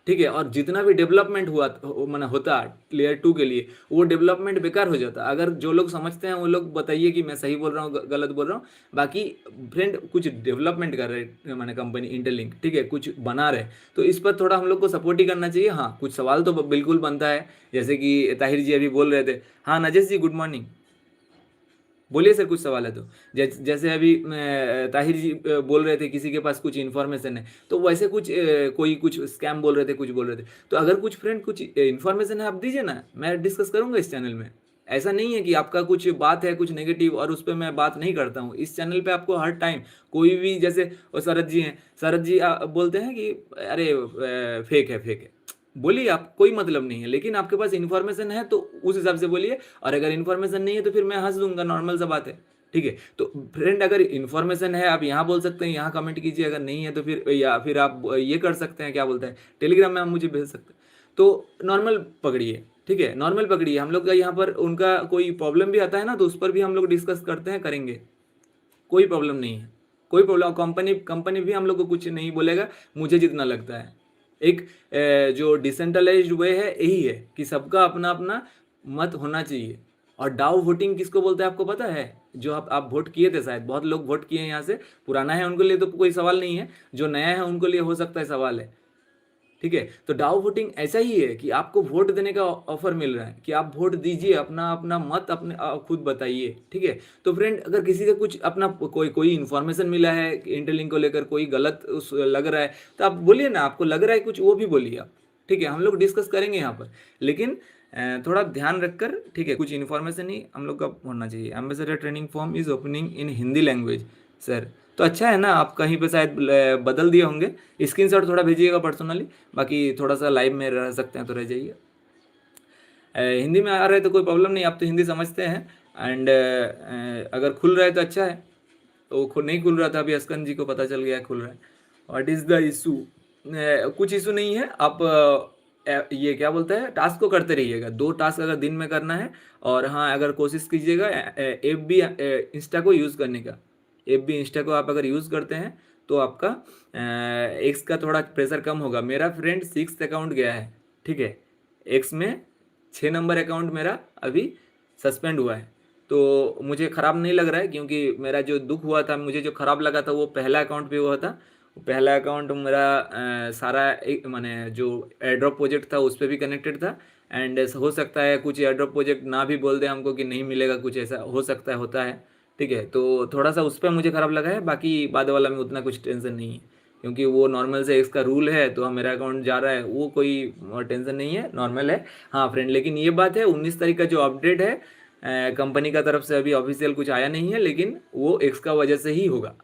ठीक है। और जितना भी डेवलपमेंट हुआ मैंने होता लेयर 2 के लिए, वो डेवलपमेंट बेकार हो जाता। अगर जो लोग समझते हैं वो लोग बताइए कि मैं सही बोल रहा हूँ गलत बोल रहा हूँ। बाकी फ्रेंड कुछ डेवलपमेंट कर रहे मैंने कंपनी इंटरलिंक, ठीक है, कुछ बना रहे, तो इस पर थोड़ा हम लोग को सपोर्ट ही करना चाहिए। हाँ कुछ सवाल तो बिल्कुल बनता है, जैसे कि ताहिर जी अभी बोल रहे थे। हाँ नजेश जी गुड मॉर्निंग, बोलिए सर, कुछ सवाल है तो। जैसे अभी ताहिर जी बोल रहे थे किसी के पास कुछ इन्फॉर्मेशन है, तो वैसे कुछ कोई कुछ स्कैम बोल रहे थे, कुछ बोल रहे थे, तो अगर कुछ फ्रेंड कुछ इन्फॉर्मेशन है आप दीजिए ना, मैं डिस्कस करूंगा इस चैनल में। ऐसा नहीं है कि आपका कुछ बात है कुछ नेगेटिव और उस पर मैं बात नहीं करता हूँ। इस चैनल पे आपको हर टाइम कोई भी, जैसे वो शरद जी हैं, शरद जी बोलते हैं कि अरे फेक है फेक है, बोलिए, आप कोई मतलब नहीं है, लेकिन आपके पास इन्फॉर्मेशन है तो उस हिसाब से बोलिए। और अगर इन्फॉर्मेशन नहीं है तो फिर मैं हंस दूंगा, नॉर्मल सा बात है, ठीक है। तो फ्रेंड अगर इन्फॉर्मेशन है आप यहाँ बोल सकते हैं, यहाँ कमेंट कीजिए, अगर नहीं है तो फिर या फिर आप ये कर सकते हैं, क्या बोलते हैं, टेलीग्राम में आप मुझे भेज सकते हैं। तो नॉर्मल पकड़िए, ठीक है, नॉर्मल पकड़िए। हम लोग का यहाँ पर उनका कोई प्रॉब्लम भी आता है ना तो उस पर भी हम लोग डिस्कस करते हैं, करेंगे, कोई प्रॉब्लम नहीं है, कोई प्रॉब्लम। कंपनी कंपनी भी हम लोग को कुछ नहीं बोलेगा, मुझे जितना लगता है। एक जो डिसेंट्रलाइज्ड वे है यही है कि सबका अपना अपना मत होना चाहिए। और डाउ वोटिंग किसको बोलते हैं आपको पता है? जो आप वोट किए थे, शायद बहुत लोग वोट किए हैं यहाँ से, पुराना है उनके लिए तो कोई सवाल नहीं है, जो नया है उनके लिए हो सकता है सवाल है, ठीक है। तो डाउ वोटिंग ऐसा ही है कि आपको वोट देने का ऑफर मिल रहा है कि आप वोट दीजिए, अपना अपना मत अपने खुद बताइए, ठीक है। तो फ्रेंड अगर किसी का कुछ अपना कोई इन्फॉर्मेशन मिला है इंटरलिंक को लेकर, कोई गलत लग रहा है, तो आप बोलिए ना, आपको लग रहा है कुछ, वो भी बोलिए आप, ठीक है, हम लोग डिस्कस करेंगे यहाँ पर। लेकिन थोड़ा ध्यान रखकर, ठीक है, कुछ इन्फॉर्मेशन ही हम लोग का होना चाहिए। Ambassador training form is opening in Hindi language sir, तो अच्छा है ना, आप कहीं पे शायद बदल दिए होंगे, स्क्रीनशॉट थोड़ा भेजिएगा पर्सनली, बाकी थोड़ा सा लाइव में रह सकते हैं तो रह जाइए। हिंदी में आ रहे तो कोई प्रॉब्लम नहीं, आप तो हिंदी समझते हैं। एंड अगर खुल रहा है तो अच्छा है, तो खुद नहीं खुल रहा था, अभी अस्कन जी को पता चल गया खुल रहा है। What is the issue? कुछ इशू नहीं है, आप ये क्या बोलता है, टास्क को करते रहिएगा, 2 टास्क अगर दिन में करना है। और हाँ अगर कोशिश कीजिएगा एफ बी इंस्टा को यूज़ करने का, एफ बी इंस्टा को आप अगर यूज़ करते हैं तो आपका एक्स का थोड़ा प्रेशर कम होगा। मेरा फ्रेंड 6th अकाउंट गया है, ठीक है, एक्स में 6 नंबर अकाउंट मेरा अभी सस्पेंड हुआ है। तो मुझे ख़राब नहीं लग रहा है, क्योंकि मेरा जो दुख हुआ था, मुझे जो ख़राब लगा था वो पहला अकाउंट पे हुआ था। पहला अकाउंट मेरा सारा एक माने जो एयरड्रॉप प्रोजेक्ट था उस पर भी कनेक्टेड था। एंड हो सकता है कुछ एयरड्रॉप प्रोजेक्ट ना भी बोल दे हमको कि नहीं मिलेगा, कुछ ऐसा हो सकता है, होता है, ठीक है। तो थोड़ा सा उस पर मुझे ख़राब लगा है, बाकी बाद वाला में उतना कुछ टेंशन नहीं है, क्योंकि वो नॉर्मल से इसका रूल है, तो मेरा अकाउंट जा रहा है, वो कोई टेंशन नहीं है, नॉर्मल है। हाँ फ्रेंड, लेकिन ये बात है 19 तारीख का जो अपडेट है कंपनी का तरफ से अभी ऑफिशियल कुछ आया नहीं है, लेकिन वो एक्स का वजह से ही होगा,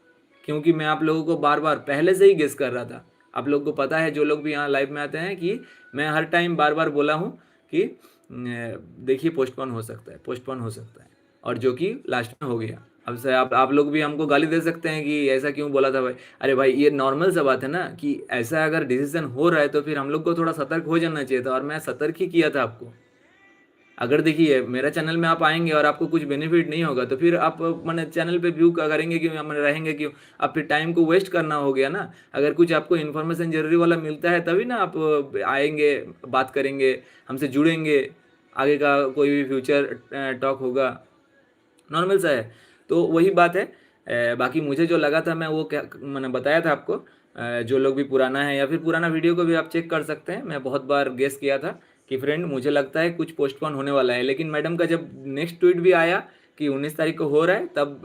क्योंकि मैं आप लोगों को बार बार पहले से ही गेस कर रहा था। आप लोगों को पता है, जो लोग भी यहाँ लाइव में आते हैं, कि मैं हर टाइम बार बार बोला हूँ कि देखिए पोस्टपोन हो सकता है, पोस्टपोन हो सकता है, और जो कि लास्ट में हो गया। अब से आप लोग भी हमको गाली दे सकते हैं कि ऐसा क्यों बोला था भाई। अरे भाई, ये नॉर्मल सा बात है ना कि ऐसा अगर डिसीजन हो रहा है तो फिर हम लोग को थोड़ा सतर्क हो जाना चाहिए था, और मैं सतर्क ही किया था आपको। अगर देखिए मेरा चैनल में आप आएंगे और आपको कुछ बेनिफिट नहीं होगा तो फिर आप मैंने चैनल पे व्यू करेंगे क्यों, मैंने रहेंगे क्यों? आप फिर टाइम को वेस्ट करना हो गया ना। अगर कुछ आपको इन्फॉर्मेशन जरूरी वाला मिलता है तभी ना आप आएंगे, बात करेंगे, हमसे जुड़ेंगे, आगे का कोई भी फ्यूचर टॉक होगा, नॉर्मल सा है। तो वही बात है। बाकी मुझे जो लगा था मैं वो क्या मैंने बताया था आपको। जो लोग भी पुराना है या फिर पुराना वीडियो को भी आप चेक कर सकते हैं, मैं बहुत बार गेस किया था कि फ्रेंड मुझे लगता है कुछ पोस्टपोन होने वाला है। लेकिन मैडम का जब नेक्स्ट ट्वीट भी आया कि 19 तारीख को हो रहा है, तब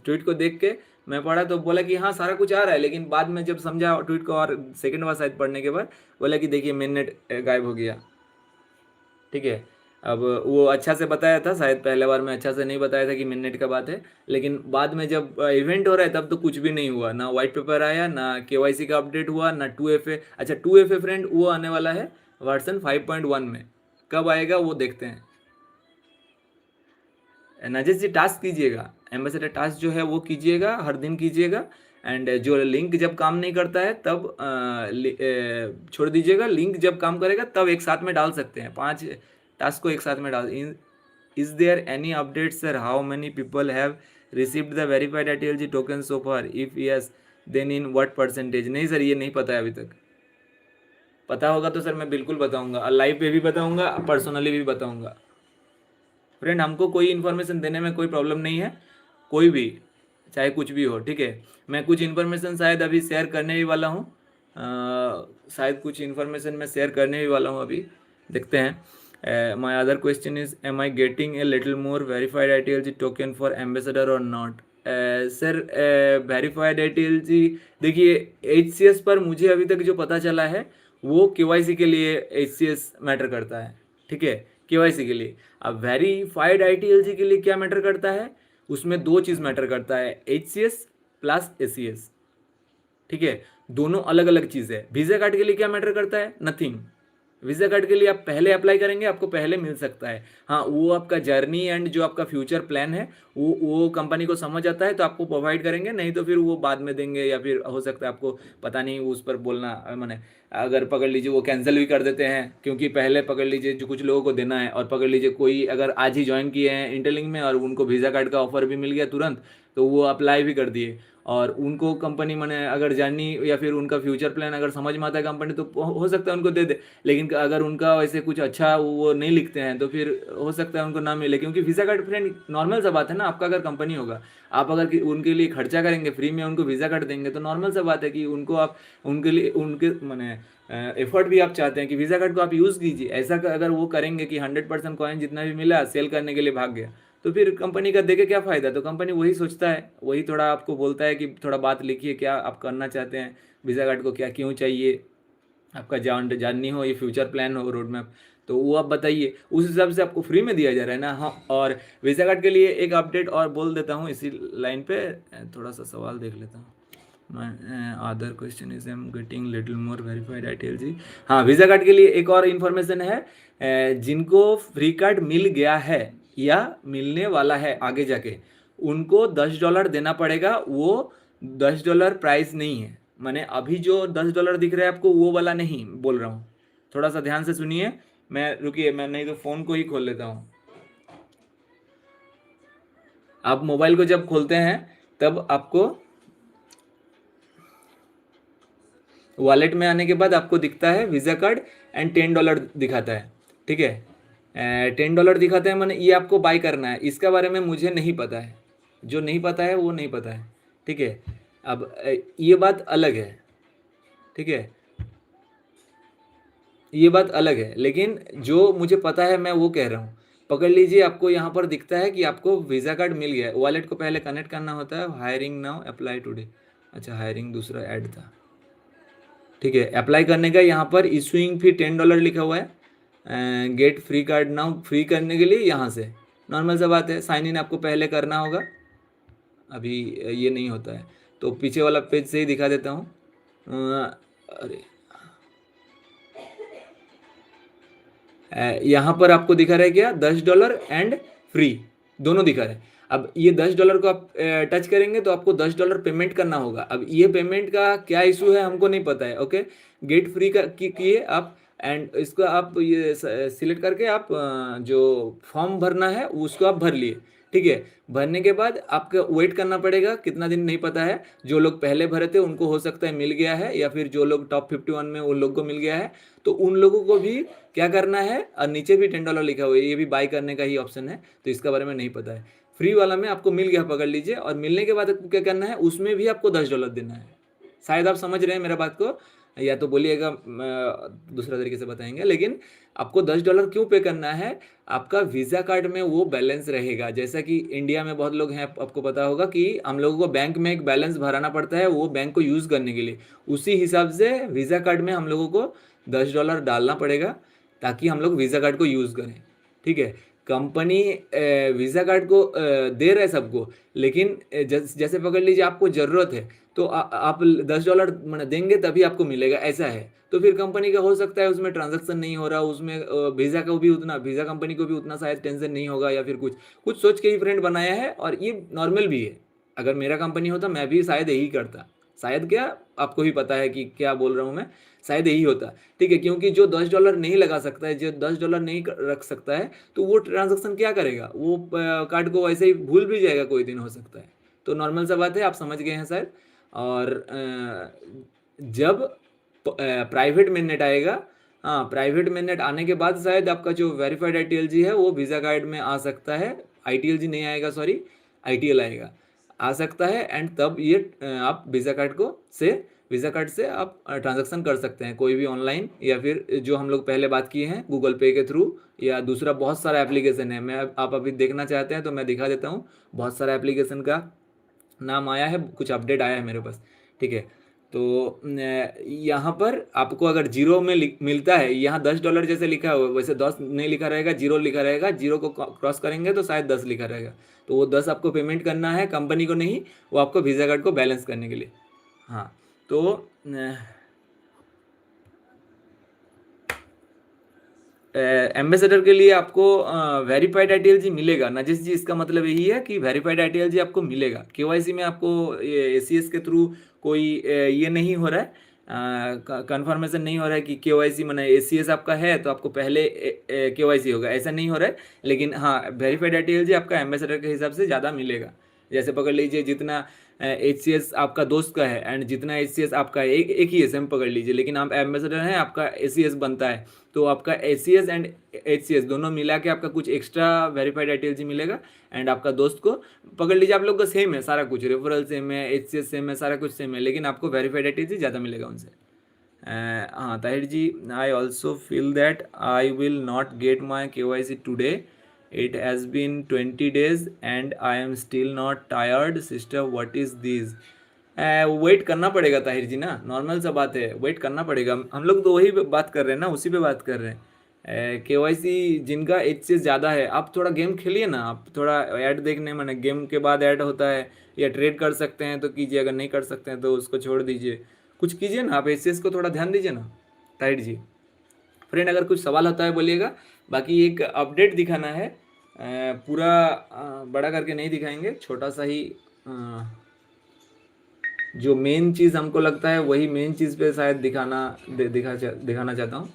ट्वीट को देख के मैं पढ़ा तो बोला कि हाँ सारा कुछ आ रहा है। लेकिन बाद में जब समझा ट्वीट को, और सेकेंड बार शायद पढ़ने के बाद, बोला कि देखिए मेन नेट गायब हो गया। ठीक है। अब वो अच्छा से बताया था, शायद पहले बार में अच्छा से नहीं बताया था कि मिनट का बात है। लेकिन बाद में जब इवेंट हो रहा है तब तो कुछ भी नहीं हुआ, ना वाइट पेपर आया, ना केवाईसी का अपडेट हुआ, ना 2FA। अच्छा 2FA फ्रेंड वो आने वाला है वर्जन 5.1 में, कब आएगा वो देखते हैं। नजेश जी टास्क कीजिएगा, एम्बेसडर टास्क जो है वो कीजिएगा, हर दिन कीजिएगा। एंड जो लिंक जब काम नहीं करता है तब छोड़ दीजिएगा, लिंक जब काम करेगा तब एक साथ में डाल सकते हैं, 5 टास्क को एक साथ में डाल। Is there any update sir, how many people have received the verified ITLG token so far, if yes then in what percentage? नहीं सर, ये नहीं पता है अभी तक। पता होगा तो सर मैं बिल्कुल बताऊंगा, लाइव पे भी बताऊंगा, पर्सनली भी बताऊंगा। फ्रेंड हमको कोई इन्फॉर्मेशन देने में कोई प्रॉब्लम नहीं है, कोई भी, चाहे कुछ भी हो, ठीक है। मैं कुछ इन्फॉर्मेशन शायद अभी शेयर करने भी वाला हूँ, शायद कुछ इन्फॉर्मेशन मैं शेयर करने भी वाला हूँ अभी, देखते हैं। My other question is, am I getting a little more verified ITLG token for ambassador और नॉट? सर वेरीफाइड ITLG, देखिए HCS पर मुझे अभी तक जो पता चला है वो KYC के लिए HCS मैटर करता है, ठीक है, KYC के लिए। अब वेरीफाइड ITLG के लिए क्या मैटर करता है? उसमें 2 चीज़ मैटर करता है, HCS प्लस ACS, ठीक है, दोनों अलग अलग चीज़ है। वीज़ा कार्ड के लिए क्या मैटर करता है? नथिंग। वीज़ा कार्ड के लिए आप पहले अप्लाई करेंगे, आपको पहले मिल सकता है। हाँ, वो आपका जर्नी एंड जो आपका फ्यूचर प्लान है वो कंपनी को समझ आता है तो आपको प्रोवाइड करेंगे, नहीं तो फिर वो बाद में देंगे, या फिर हो सकता है आपको पता नहीं उस पर बोलना, मैंने अगर पकड़ लीजिए वो कैंसिल भी कर देते हैं, क्योंकि पहले पकड़ लीजिए जो कुछ लोगों को देना है, और पकड़ लीजिए कोई अगर आज ही ज्वाइन किए हैं इंटरलिंक में और उनको वीज़ा कार्ड का ऑफर भी मिल गया तुरंत, तो वो अप्लाई भी कर दिए, और उनको कंपनी मैंने अगर जानी या फिर उनका फ्यूचर प्लान अगर समझ में आता है कंपनी, तो हो सकता है उनको दे दे। लेकिन अगर उनका वैसे कुछ अच्छा वो नहीं लिखते हैं तो फिर हो सकता है उनको ना मिले, क्योंकि वीज़ा कार्ड फ्रेंड नॉर्मल सा बात है ना, आपका अगर कंपनी होगा, आप अगर उनके लिए खर्चा करेंगे, फ्री में उनको वीज़ा कार्ड देंगे, तो नॉर्मल सा बात है कि उनको आप उनके लिए उनके मैंने एफर्ट भी आप चाहते हैं कि वीज़ा कार्ड को आप यूज़ कीजिए। ऐसा अगर वो करेंगे कि 100% कॉइन जितना भी मिला सेल करने के लिए भाग गया, तो फिर कंपनी का देके क्या फ़ायदा? तो कंपनी वही सोचता है, वही थोड़ा आपको बोलता है कि थोड़ा बात लिखिए, क्या आप करना चाहते हैं, वीज़ा कार्ड को क्या क्यों चाहिए, आपका जाननी हो, ये फ्यूचर प्लान हो, रोड मैप, तो वो आप बताइए, उस हिसाब से आपको फ्री में दिया जा रहा है ना। हाँ, और वीज़ा कार्ड के लिए एक अपडेट और बोल देता हूँ इसी लाइन पे, थोड़ा सा सवाल देख लेता हूँ। Other question is, I am getting little more verified ITLG। हाँ, वीज़ा कार्ड के लिए एक और इन्फॉर्मेशन है, जिनको फ्री कार्ड मिल गया है या मिलने वाला है आगे जाके, उनको $10 देना पड़ेगा। वो $10 प्राइस नहीं है, मैंने अभी जो $10 दिख रहा है आपको वो वाला नहीं बोल रहा हूँ, थोड़ा सा ध्यान से सुनिए। मैं रुकिए, मैं नहीं तो फ़ोन को ही खोल लेता हूँ। आप मोबाइल को जब खोलते हैं तब आपको वॉलेट में आने के बाद आपको दिखता है वीज़ा कार्ड एंड $10 दिखाता है, ठीक है। $10 दिखाता है, मैंने ये आपको बाय करना है, इसका बारे में मुझे नहीं पता है, जो नहीं पता है वो नहीं पता है, ठीक है। अब ये बात अलग है, ठीक है, ये बात अलग है, लेकिन जो मुझे पता है मैं वो कह रहा हूँ। पकड़ लीजिए, आपको यहाँ पर दिखता है कि आपको वीज़ा कार्ड मिल गया है, वॉलेट को पहले कनेक्ट करना होता है, हायरिंग नाउ अप्लाई टुडे। अच्छा, हायरिंग दूसरा ऐड था, ठीक है। अप्लाई करने का यहाँ पर इशूइंग फी $10 लिखा हुआ है, get free card now, free करने के लिए यहाँ से नॉर्मल सा बात है, साइन इन आपको पहले करना होगा, अभी ये नहीं होता है। तो पीछे वाला पेज से ही दिखा देता हूँ। अरे यहाँ पर आपको दिखा रहा है क्या, $10 एंड फ्री दोनों दिखा रहा है। अब ये $10 को आप टच करेंगे तो आपको $10 पेमेंट करना होगा। अब ये पेमेंट का क्या इशू है हमको नहीं पता है। ओके, गेट फ्री का किए आप, एंड इसको आप ये सिलेक्ट करके आप जो फॉर्म भरना है उसको आप भर लिए। ठीक है, भरने के बाद आपको वेट करना पड़ेगा, कितना दिन नहीं पता है। जो लोग पहले भरे थे उनको हो सकता है मिल गया है, या फिर जो लोग टॉप 51 में उन लोग को मिल गया है। तो उन लोगों को भी क्या करना है, और नीचे भी $10 लिखा हुआ है, ये भी बाय करने का ही ऑप्शन है, तो इसका बारे में नहीं पता है। फ्री वाला में आपको मिल गया, पकड़ लीजिए, और मिलने के बाद आपको क्या करना है, उसमें भी आपको $10 देना है। शायद आप समझ रहे हैं मेरा बात को, या तो बोलिएगा दूसरा तरीके से बताएंगे। लेकिन आपको $10 क्यों पे करना है, आपका वीज़ा कार्ड में वो बैलेंस रहेगा। जैसा कि इंडिया में बहुत लोग हैं, आपको पता होगा कि हम लोगों को बैंक में एक बैलेंस भराना पड़ता है वो बैंक को यूज़ करने के लिए। उसी हिसाब से वीज़ा कार्ड में हम लोगों को $10 डालना पड़ेगा ताकि हम लोग वीज़ा कार्ड को यूज़ करें। ठीक है, कंपनी वीज़ा कार्ड को दे रहे सबको, लेकिन जैसे पकड़ लीजिए आपको ज़रूरत है तो आप $10 देंगे तभी आपको मिलेगा, ऐसा है। तो फिर कंपनी का हो सकता है उसमें ट्रांजैक्शन नहीं हो रहा, उसमें वीज़ा वीज़ा कंपनी को भी उतना शायद टेंशन नहीं होगा, या फिर कुछ कुछ सोच के ही फ्रेंड बनाया है, और ये नॉर्मल भी है। अगर मेरा कंपनी होता मैं भी शायद यही करता। शायद क्या, आपको ही पता है कि क्या बोल रहा हूँ मैं, शायद यही होता। ठीक है, क्योंकि जो $10 नहीं लगा सकता है, जो $10 नहीं रख सकता है, तो वो ट्रांजैक्शन क्या करेगा, वो कार्ड को वैसे ही भूल भी जाएगा, कोई दिन हो सकता है। तो नॉर्मल सा बात है, आप समझ गए हैं शायद। और जब प्राइवेट मेननेट आएगा, हाँ प्राइवेट मेननेट आने के बाद शायद आपका जो वेरीफाइड ITLG है वो वीज़ा कार्ड में आ सकता है। ITLG नहीं आएगा, सॉरी, ITL आएगा, आ सकता है। एंड तब ये आप वीज़ा कार्ड से आप ट्रांजैक्शन कर सकते हैं, कोई भी ऑनलाइन, या फिर जो हम लोग पहले बात किए हैं गूगल पे के थ्रू, या दूसरा बहुत सारा एप्लीकेशन है। मैं आप अभी देखना चाहते हैं तो मैं दिखा देता हूँ। बहुत सारा एप्लीकेशन का नाम आया है, कुछ अपडेट आया है मेरे पास। ठीक है, तो यहाँ पर आपको अगर जीरो में मिलता है, यहाँ $10 जैसे लिखा हुआ, वैसे 10 नहीं लिखा रहेगा, जीरो लिखा रहेगा। जीरो को क्रॉस करेंगे तो शायद 10 लिखा रहेगा, तो वो 10 आपको पेमेंट करना है, कंपनी को नहीं, वो आपको वीज़ा कार्ड को बैलेंस करने के लिए। हाँ, तो एम्बेसडर के लिए आपको वेरीफाइड ITLG मिलेगा। नजेश जी, इसका मतलब यही है कि वेरीफाइड ITLG आपको मिलेगा। KYC में आपको ACS के थ्रू कोई ये नहीं हो रहा है, कंफर्मेशन नहीं हो रहा है कि KYC माने ACS आपका है तो आपको पहले KYC होगा, ऐसा नहीं हो रहा है। लेकिन हाँ, वेरीफाइड ITLG आपका एम्बेसडर के हिसाब से ज़्यादा मिलेगा। जैसे पकड़ लीजिए, जितना HCS आपका दोस्त का है एंड जितना HCS आपका है, एक ही है, सेम पकड़ लीजिए, लेकिन आप एम्बेसडर हैं, आपका ACS बनता है, तो आपका ACS एंड HCS दोनों मिला के आपका कुछ एक्स्ट्रा वेरीफाइड ITLG मिलेगा। एंड आपका दोस्त को पकड़ लीजिए, आप लोग का सेम है सारा कुछ, रेफरल सेम है, HCS सेम है, सारा कुछ सेम है, लेकिन आपको वेरीफाइड ITLG ज़्यादा मिलेगा उनसे। हाँ Tahir ji, I also feel that I will not get my KYC today. It has been 20 days and I am still not tired. Sister, what is this? Wait करना पड़ेगा ताहिर जी ना, नॉर्मल सा बात है, वेट करना पड़ेगा। हम लोग तो वही बात कर रहे हैं ना, उसी पे बात कर रहे हैं। KYC जिनका HCS ज़्यादा है, आप थोड़ा गेम खेलिए ना, आप थोड़ा ऐड देखने, मैंने गेम के बाद ऐड होता है, या ट्रेड कर सकते हैं तो कीजिए, अगर नहीं कर सकते हैं तो उसको छोड़ दीजिए, कुछ कीजिए ना, आप HCS को थोड़ा ध्यान दीजिए ना ताहिर जी। फ्रेंड, अगर कुछ सवाल होता है बोलिएगा। बाकी एक अपडेट दिखाना है, पूरा बड़ा करके नहीं दिखाएंगे, छोटा सा ही, जो मेन चीज़ हमको लगता है वही मेन चीज़ पे शायद दिखाना चाहता हूँ।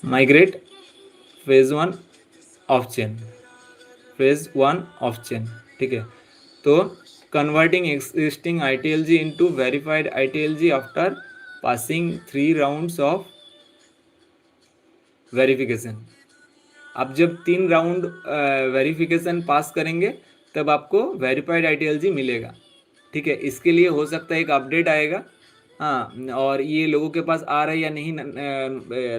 Migrate phase 1 of chain, phase 1 of chain. ठीक है, तो converting existing ITLG into verified ITLG after passing 3 rounds of verification. आप जब 3 राउंड वेरिफिकेशन पास करेंगे तब आपको वेरीफाइड ITLG मिलेगा। ठीक है, इसके लिए हो सकता है एक अपडेट आएगा। हाँ, और ये लोगों के पास आ रहा है या नहीं,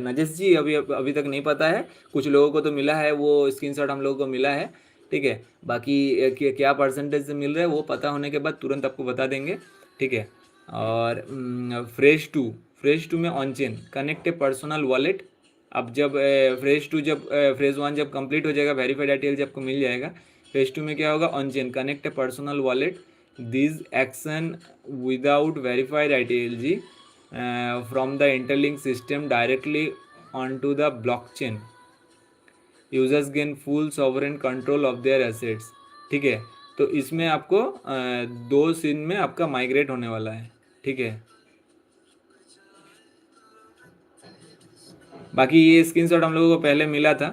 नजेश जी, अभी तक नहीं पता है। कुछ लोगों को तो मिला है, वो स्क्रीनशॉट हम लोगों को मिला है। ठीक है, बाकी क्या परसेंटेज से मिल रहा है वो पता होने के बाद तुरंत आपको बता देंगे। ठीक है, और फेज 2 में on chain connect a personal wallet. अब जब फेज 1 जब कंप्लीट हो जाएगा, वेरीफाइड आईटीएल जब आपको मिल जाएगा, फेज 2 में क्या होगा, on chain connect a personal wallet, this action without verified ITL G from the interlink system directly on to the blockchain, users gain full sovereign control of their assets. ठीक है, तो इसमें आपको 2 सीन में आपका माइग्रेट होने वाला है। ठीक है, बाकी ये स्क्रीनशॉट हम लोगों को पहले मिला था,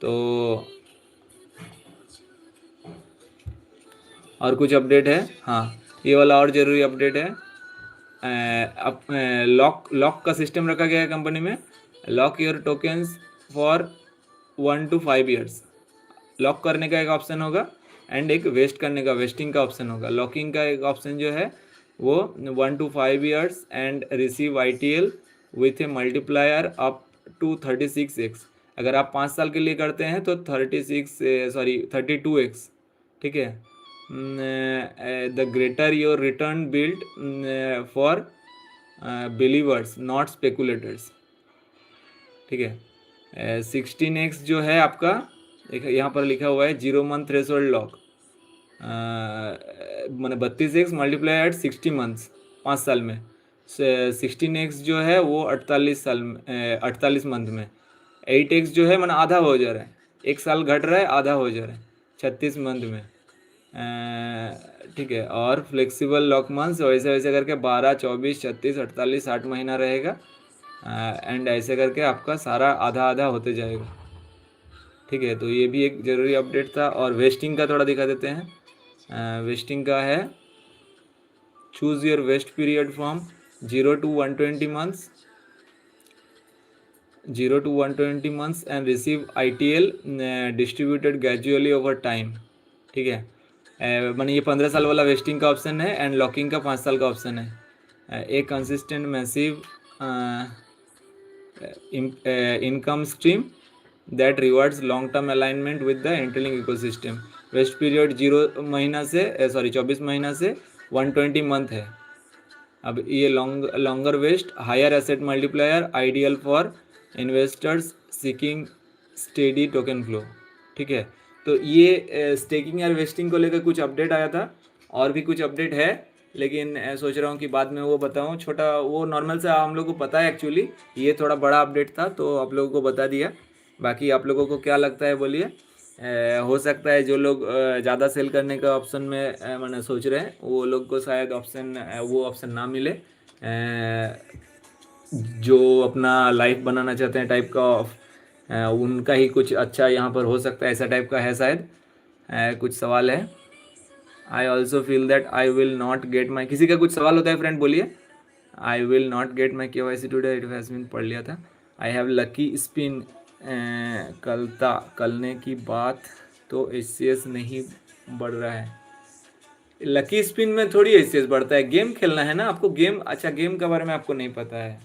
तो और कुछ अपडेट है? हाँ, ये वाला और ज़रूरी अपडेट है। अब लॉक का सिस्टम रखा गया है कंपनी में। Lock your tokens for 1 to 5 years. Lock करने का एक ऑप्शन होगा एंड एक वेस्टिंग का ऑप्शन होगा। लॉकिंग का एक ऑप्शन जो है वो 1 to 5 years and receive ITL with a multiplier up to 36x। अगर आप 5 साल के लिए करते हैं तो 32x। ठीक है, the greater your return build for believers not speculators. ठीक है, 16x जो है आपका, यहाँ पर लिखा हुआ है 0 मंथ थ्रेशोल्ड लॉक, मैंने 32x मल्टीप्लाई एट 60 मंथ्स, 5 साल में। 16x जो है वो 48 मंथ में। 8x जो है मैंने आधा हो जा रहा है, 1 साल घट रहा है, आधा हो जा रहा है 36 मंथ में। ठीक है, और फ्लेक्सिबल लॉक मंथ्स वैसे वैसे करके 12, 24, 36, 48, 60 महीना रहेगा, एंड ऐसे करके आपका सारा आधा आधा होते जाएगा। ठीक है, तो ये भी एक ज़रूरी अपडेट था। और वेस्टिंग का थोड़ा दिखा देते हैं। वेस्टिंग का है, choose your vest period from 0 to 120 months, 0 to 120 months and receive ITL distributed gradually over time. ठीक है, मैंने ये 15 साल वाला वेस्टिंग का ऑप्शन है एंड लॉकिंग का 5 साल का ऑप्शन है। A consistent massive income stream that rewards long term alignment with the interlink ecosystem. Vest period 24 महीना से 120 मंथ है। अब ये longer vest higher asset multiplier, ideal for investors seeking steady token flow. ठीक है, तो ये स्टेकिंग या वेस्टिंग को लेकर कुछ अपडेट आया था, और भी कुछ अपडेट है, लेकिन सोच रहा हूँ कि बाद में वो बताऊँ। छोटा वो नॉर्मल से हम लोग को पता है एक्चुअली, ये थोड़ा बड़ा अपडेट था तो आप लोगों को बता दिया। बाकी आप लोगों को क्या लगता है बोलिए। हो सकता है जो लोग ज़्यादा सेल करने का ऑप्शन में मैंने सोच रहे हैं, वो लोग को शायद वो ऑप्शन ना मिले। जो अपना लाइफ बनाना चाहते हैं टाइप का, उनका ही कुछ अच्छा यहाँ पर हो सकता है, ऐसा टाइप का है शायद। कुछ सवाल है। I also feel that I will not get my, किसी का कुछ सवाल होता है फ्रेंड बोलिए। I will not get my KYC today, it has been पढ़ लिया था। आई हैव लकी स्पिन, कलने की बात तो SCS नहीं बढ़ रहा है। लकी स्पिन में थोड़ी SCS बढ़ता है, गेम खेलना है ना आपको। गेम, अच्छा गेम के बारे में आपको नहीं पता है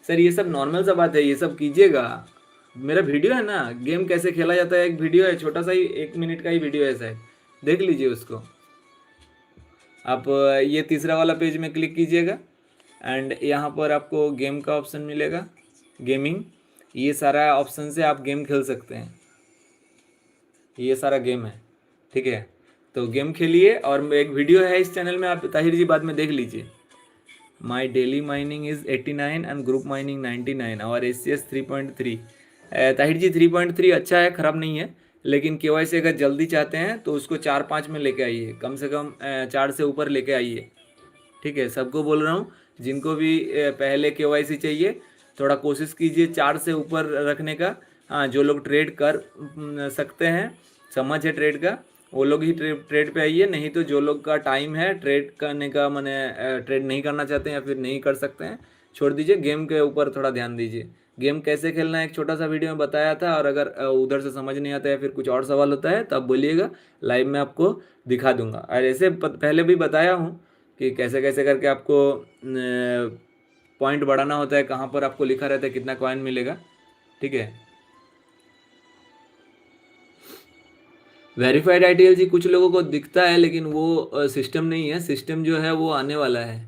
सर, ये सब नॉर्मल सा बात है, ये सब कीजिएगा। मेरा वीडियो है ना, गेम कैसे खेला जाता है, एक वीडियो है, छोटा सा ही 1 मिनट का ही वीडियो है शायद, देख लीजिए उसको। आप ये तीसरा वाला पेज में क्लिक कीजिएगा एंड यहाँ पर आपको गेम का ऑप्शन मिलेगा, गेमिंग। ये सारा ऑप्शन से आप गेम खेल सकते हैं, ये सारा गेम है। ठीक है, तो गेम खेलिए। और एक वीडियो है इस चैनल में, आप ताहिर जी बाद में देख लीजिए। My daily mining is 89 and group mining 99 और SCS 3.3। ताहिर जी 3.3 अच्छा है, ख़राब नहीं है, लेकिन KYC अगर जल्दी चाहते हैं तो उसको 4-5 में लेके आइए, कम से कम 4 से ऊपर लेके आइए। ठीक है, सबको बोल रहा हूँ, जिनको भी पहले KYC चाहिए थोड़ा कोशिश कीजिए 4 से ऊपर रखने का। हाँ, जो लोग ट्रेड कर सकते हैं, समझ है ट्रेड का, वो लोग ही ट्रेड पे आइए। नहीं तो जो लोग का टाइम है ट्रेड करने का, मैंने ट्रेड नहीं करना चाहते हैं या फिर नहीं कर सकते हैं, छोड़ दीजिए। गेम के ऊपर थोड़ा ध्यान दीजिए। गेम कैसे खेलना है एक छोटा सा वीडियो में बताया था, और अगर उधर से समझ नहीं आता है, फिर कुछ और सवाल होता है तब बोलिएगा, लाइव में आपको दिखा दूंगा। और ऐसे पहले भी बताया हूँ कि कैसे कैसे करके आपको पॉइंट बढ़ाना होता है, कहाँ पर आपको लिखा रहता है कितना कॉइन मिलेगा। ठीक है, वेरीफाइड ITL जी कुछ लोगों को दिखता है, लेकिन वो सिस्टम नहीं है, सिस्टम जो है वो आने वाला है।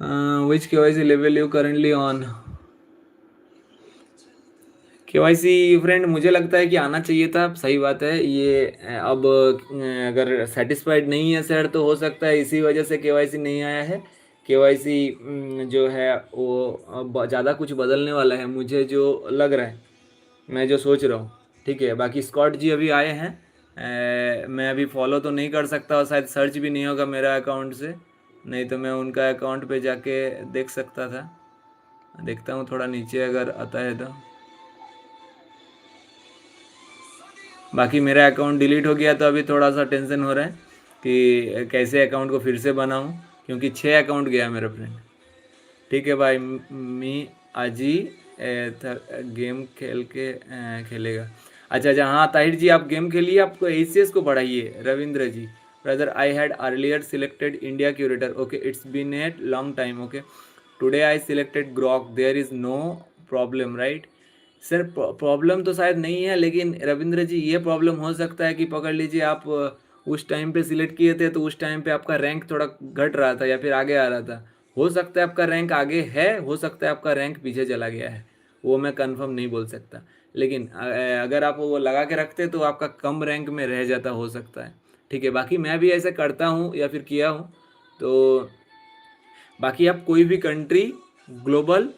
विच KYC level you currently on? KYC friend मुझे लगता है कि आना चाहिए था, सही बात है ये। अब अगर सेटिस्फाइड नहीं है सर तो हो सकता है इसी वजह से KYC नहीं आया है। KYC जो है वो अब ज़्यादा कुछ बदलने वाला है मुझे जो लग रहा है, मैं जो सोच रहा हूँ। ठीक है, बाकी स्कॉट जी अभी आए हैं, मैं अभी फॉलो तो नहीं कर सकता और शायद सर्च भी नहीं होगा मेरा अकाउंट से, नहीं तो मैं उनका अकाउंट पे जाके देख सकता था। देखता हूँ थोड़ा नीचे अगर आता है तो। बाकी मेरा अकाउंट डिलीट हो गया तो अभी थोड़ा सा टेंशन हो रहा है कि कैसे अकाउंट को फिर से बनाऊं, क्योंकि 6 अकाउंट गया मेरा फ्रेंड। ठीक है भाई, मी आजी गेम खेल के खेलेगा। अच्छा अच्छा, हाँ ताहिर जी आप गेम खेलिए, आपको ACS को बढ़ाइए। Ravindra ji, brother I had earlier selected India curator, okay it's been a long time, okay today I selected Grok, there is no problem right? Sir problem तो शायद नहीं है, लेकिन रविंद्र जी ये प्रॉब्लम हो सकता है कि पकड़ लीजिए आप उस टाइम पे सिलेक्ट किए थे तो उस टाइम पे आपका रैंक थोड़ा घट रहा था या फिर आगे आ रहा था। हो सकता है आपका रैंक आगे है, हो सकता है आपका रैंक पीछे चला गया है, वो मैं कंफर्म नहीं बोल सकता। लेकिन अगर आप वो लगा के रखते तो आपका कम रैंक में रह जाता, हो सकता है। ठीक है, बाकी मैं भी ऐसा करता हूँ या फिर किया हूँ। तो बाकी आप कोई भी कंट्री, ग्लोबल